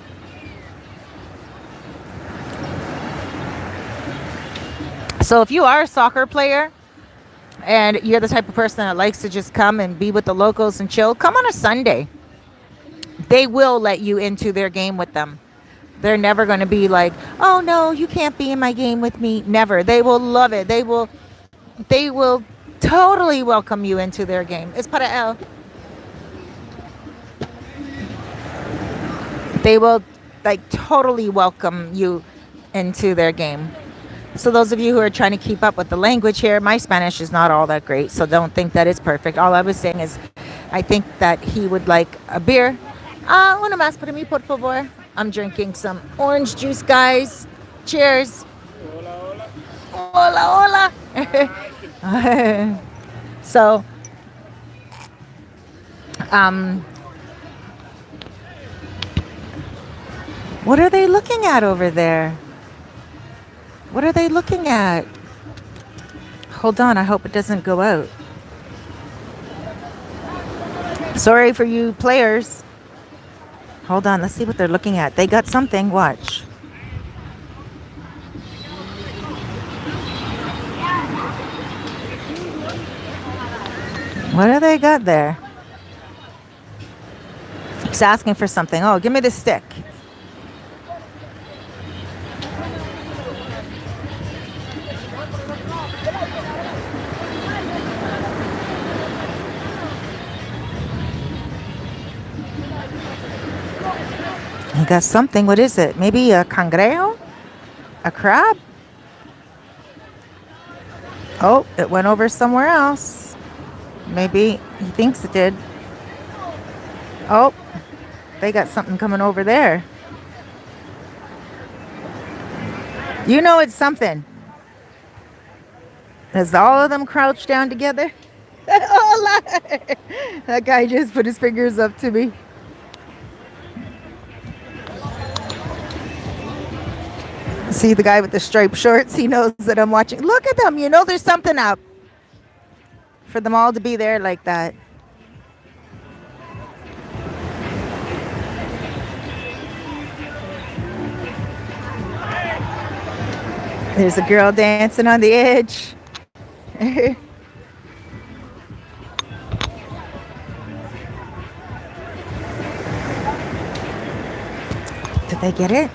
So if you are a soccer player and you're the type of person that likes to just come and be with the locals and chill, come on a Sunday. They will let you into their game with them. They're never going to be like, "Oh no, you can't be in my game with me." Never. They will love it. They will totally welcome you into their game. Es para él. They will like totally welcome you into their game. So those of you who are trying to keep up with the language here, my Spanish is not all that great, so don't think that it's perfect. All I was saying is I think that he would like a beer. Una más para mí, por favor. I'm drinking some orange juice, guys. Cheers. Hola, hola. So, what are they looking at over there? What are they looking at? Hold on, I hope it doesn't go out. Sorry for you players. Hold on, let's see what they're looking at. They got something, watch. What do they got there? He's asking for something. Oh, give me the stick. He got something. What is it? Maybe a cangrejo? A crab? Oh, it went over somewhere else. Maybe he thinks it did. Oh, they got something coming over there. You know it's something. As all of them crouched down together. That guy just put his fingers up to me. See the guy with the striped shorts? He knows that I'm watching. Look at them. You know there's something up. For them all to be there like that. There's a girl dancing on the edge. Did they get it?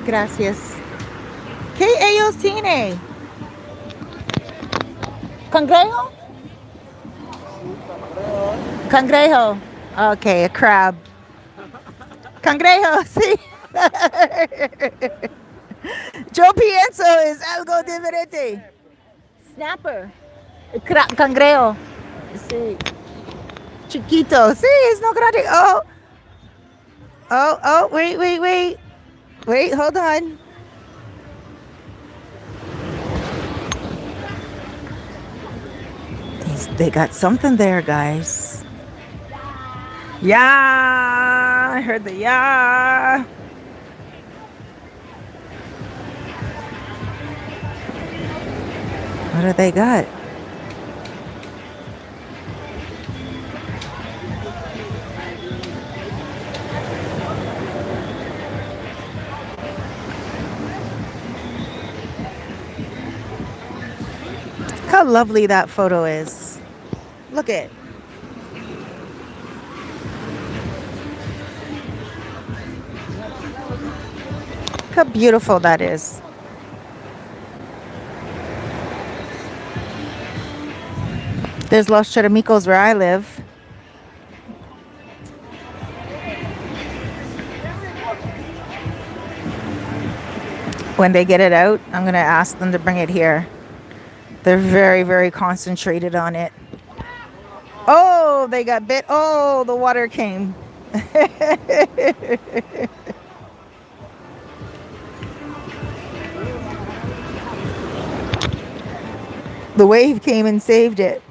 Gracias. ¿Qué ellos tienen? ¿Cangrejo? Cangrejo. Okay, a crab. Cangrejo, sí. Yo pienso es algo diferente. Snapper. Cangrejo. Sí. Chiquito. Sí, es no grande. Oh, wait. Wait, hold on. They got something there, guys. Yeah, I heard the yeah. What do they got? Look how lovely that photo is. Look at it. Look how beautiful that is. There's Los Charamicos where I live. When they get it out, I'm going to ask them to bring it here. They're very, very concentrated on it. Oh, they got bit. Oh, the water came. The wave came and saved it.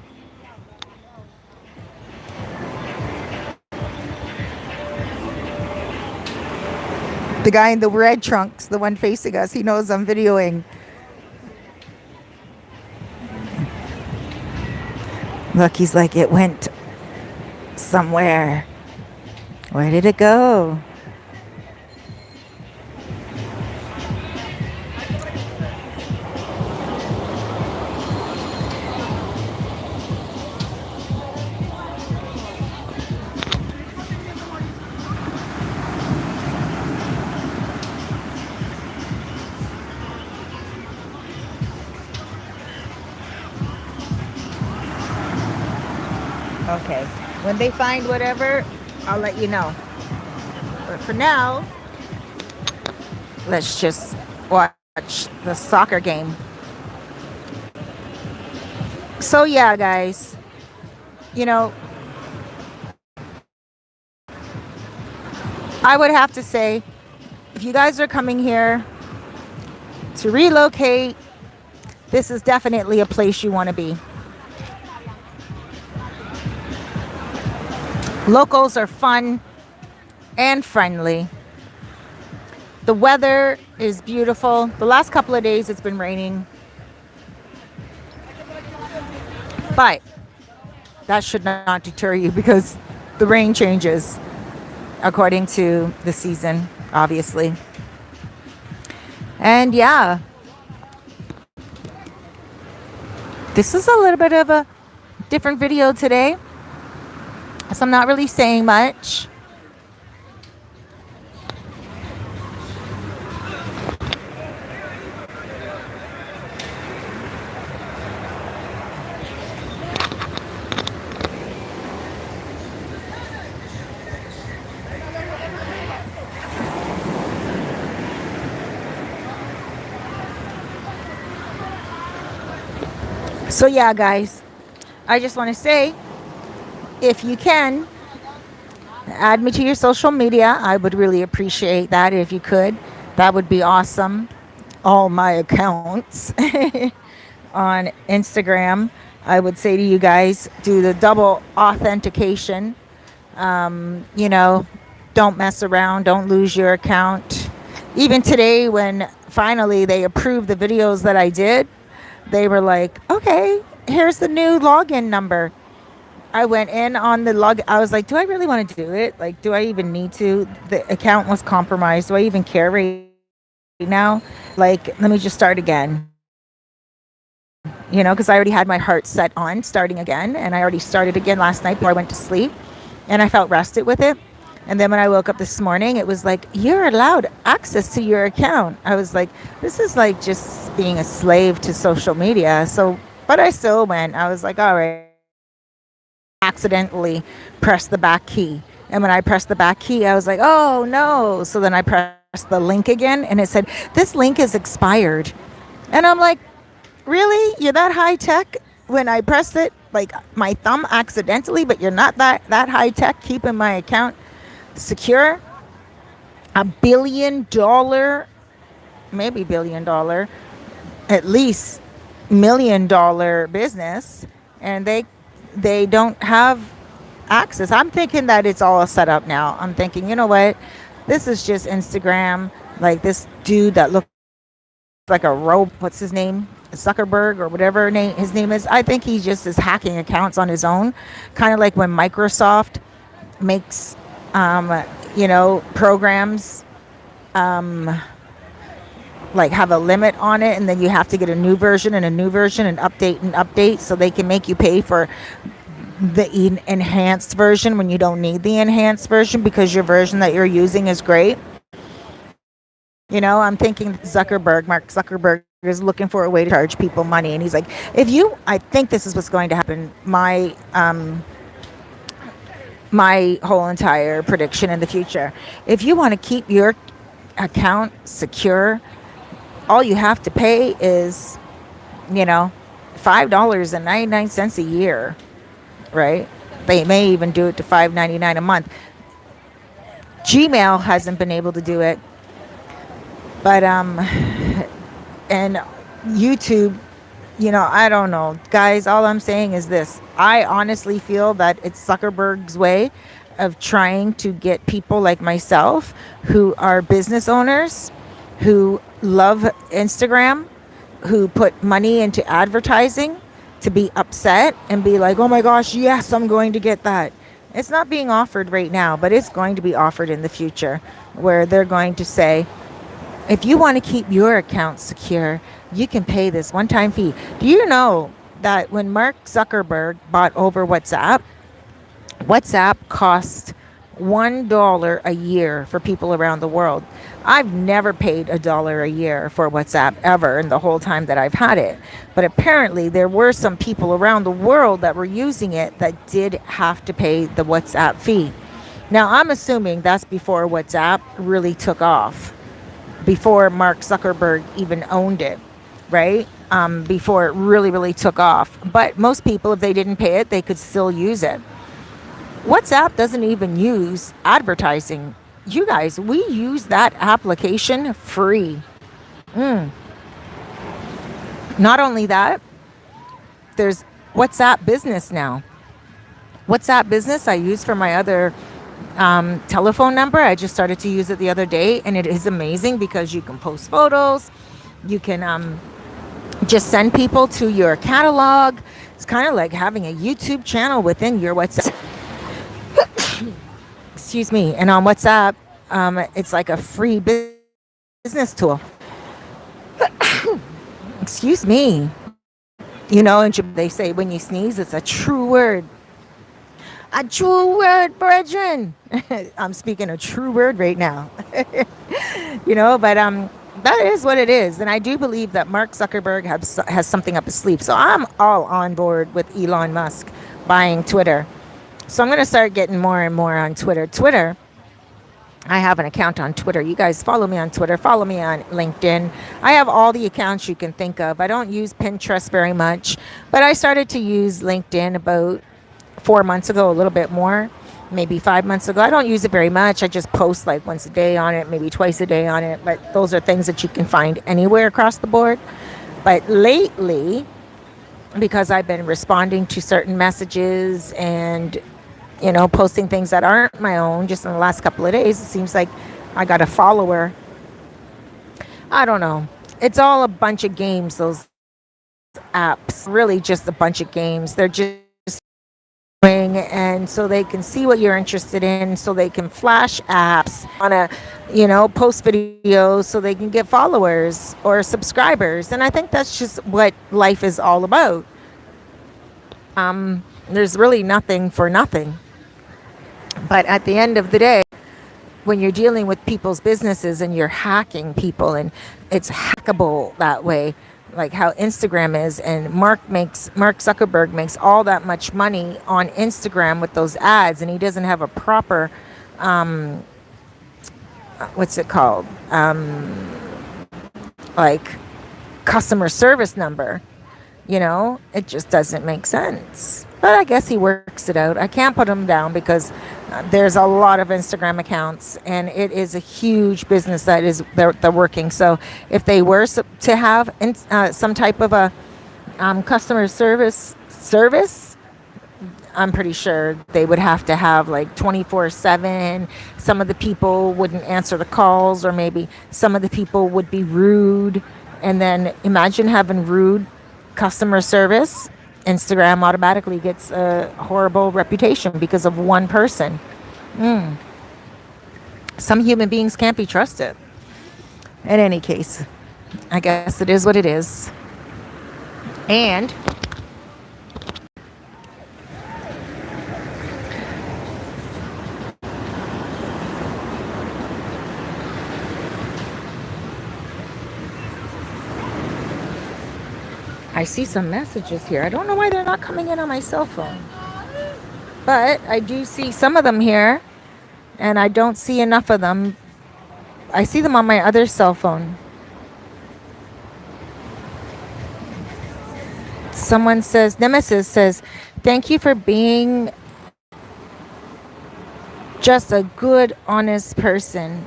The guy in the red trunks, the one facing us, he knows I'm videoing. Look, he's like, it went somewhere. Where did it go? Okay. When they find whatever, I'll let you know. But for now, let's just watch the soccer game. So, yeah, guys, you know, I would have to say if you guys are coming here to relocate, this is definitely a place you want to be. Locals are fun and friendly. The weather is beautiful. The last couple of days it's been raining. But that should not deter you because the rain changes according to the season, obviously. And yeah, this is a little bit of a different video today. So I'm not really saying much. So yeah, guys, I just want to say, if you can, add me to your social media. I would really appreciate that if you could. That would be awesome. All my accounts on Instagram, I would say to you guys, do the double authentication. You know, don't mess around. Don't lose your account. Even today, when finally they approved the videos that I did, they were like, okay, here's the new login number. I went in on the log. I was like, do I really want to do it? Like, do I even need to? The account was compromised. Do I even care right now? Like, let me just start again. You know, because I already had my heart set on starting again. And I already started again last night before I went to sleep. And I felt rested with it. And then when I woke up this morning, it was like, you're allowed access to your account. I was like, this is like just being a slave to social media. So, but I still went. I was like, all right. Accidentally pressed the back key. And when I pressed the back key, I was like, oh no. So then I pressed the link again and it said, this link is expired. And I'm like, really? You're that high tech? When I pressed it, like my thumb accidentally, but you're not that high tech keeping my account secure. $1 billion, maybe $1 billion, at least $1 million business, and they don't have access. I'm thinking that it's all set up now. I'm thinking, you know what? This is just Instagram. Like this dude that looks like a rope. What's his name? Zuckerberg or whatever his name is. I think he just is hacking accounts on his own. Kind of like when Microsoft makes, programs, like have a limit on it, and then you have to get a new version and update so they can make you pay for the enhanced version when you don't need the enhanced version because your version that you're using is great. You know, I'm thinking Mark Zuckerberg is looking for a way to charge people money, and he's like, I think this is what's going to happen. My whole entire prediction in the future. If you want to keep your account secure, all you have to pay is, $5.99 a year, right? They may even do it to $5.99 a month. Gmail hasn't been able to do it, but and YouTube, I don't know, guys. All I'm saying is this: I honestly feel that it's Zuckerberg's way of trying to get people like myself who are business owners, who love Instagram, who put money into advertising, to be upset and be like, oh my gosh, yes, I'm going to get that. It's not being offered right now, but it's going to be offered in the future, where they're going to say, if you want to keep your account secure, you can pay this one time fee. Do you know that when Mark Zuckerberg bought over WhatsApp, WhatsApp cost $1 a year for people around the world? I've never paid $1 a year for WhatsApp ever in the whole time that I've had it. But apparently, there were some people around the world that were using it that did have to pay the WhatsApp fee. Now, I'm assuming that's before WhatsApp really took off, before Mark Zuckerberg even owned it, right? Before it really, really took off. But most people, if they didn't pay it, they could still use it. WhatsApp doesn't even use advertising. You guys, we use that application free. Mm. Not only that, there's WhatsApp Business now. WhatsApp Business I use for my other telephone number. I just started to use it the other day, and it is amazing because you can post photos. You can just send people to your catalog. It's kind of like having a YouTube channel within your WhatsApp. Excuse me. And on WhatsApp, it's like a free business tool. Excuse me. You know, and they say when you sneeze, it's a true word. A true word, brethren. I'm speaking a true word right now. But that is what it is. And I do believe that Mark Zuckerberg has something up his sleeve. So I'm all on board with Elon Musk buying Twitter. So I'm going to start getting more and more on Twitter. I have an account on Twitter. You guys follow me on Twitter. Follow me on LinkedIn. I have all the accounts you can think of. I don't use Pinterest very much, but I started to use LinkedIn about 4 months ago, a little bit more, maybe 5 months ago. I don't use it very much. I just post like once a day on it, maybe twice a day on it. But those are things that you can find anywhere across the board. But lately, because I've been responding to certain messages and posting things that aren't my own just in the last couple of days, it seems like I got a follower. I don't know. It's all a bunch of games, those apps. Really just a bunch of games. They're just and so they can see what you're interested in, so they can flash apps on a post videos so they can get followers or subscribers. And I think that's just what life is all about. There's really nothing for nothing. But at the end of the day, when you're dealing with people's businesses and you're hacking people, and it's hackable that way, like how Instagram is, and Mark Zuckerberg makes all that much money on Instagram with those ads, and he doesn't have a proper what's it called, like customer service number. It just doesn't make sense. But I guess he works it out. I can't put him down because there's a lot of Instagram accounts, and it is a huge business that is they're working. So if they were to have some type of a customer service, I'm pretty sure they would have to have like 24/7. Some of the people wouldn't answer the calls, or maybe some of the people would be rude. And then imagine having rude customer service. Instagram automatically gets a horrible reputation because of one person. Some human beings can't be trusted. In any case, I guess it is what it is. And I see some messages here. I don't know why they're not coming in on my cell phone. But I do see some of them here, and I don't see enough of them. I see them on my other cell phone. Someone says, Nemesis says, thank you for being just a good, honest person.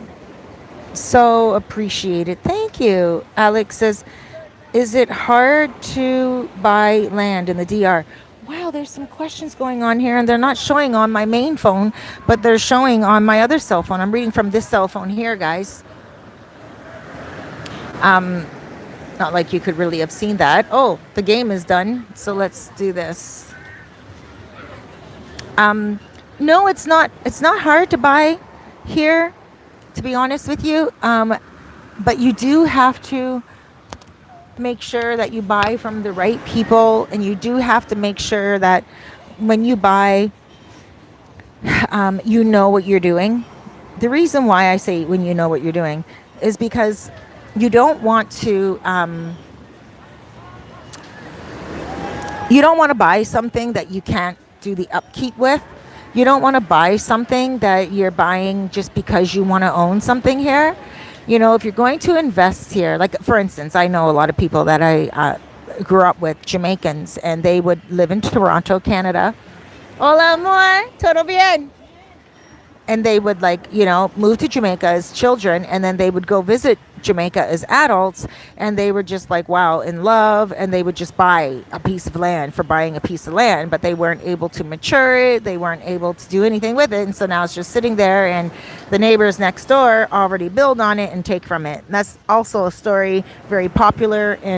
So appreciated. Thank you. Alex says, is it hard to buy land in the DR? Wow, there's some questions going on here, and they're not showing on my main phone, but they're showing on my other cell phone. I'm reading from this cell phone here, guys. Not like you could really have seen that. Oh, the game is done. So let's do this. No, it's not. It's not hard to buy here, to be honest with you. But you do have to make sure that you buy from the right people, and you do have to make sure that when you buy, you know what you're doing. The reason why I say when you know what you're doing is because you don't want to buy something that you can't do the upkeep with. You don't want to buy something that you're buying just because you want to own something here. You know, if you're going to invest here, like for instance, I know a lot of people that I grew up with, Jamaicans, and they would live in Toronto, Canada. Hola, amor, todo bien? And they would, like, you know, move to Jamaica as children, and then they would go visit Jamaica as adults, and they were just like, wow, in love, and they would just buy a piece of land for buying a piece of land, but they weren't able to mature it, they weren't able to do anything with it, and so now it's just sitting there, and the neighbors next door already build on it and take from it. And that's also a story very popular in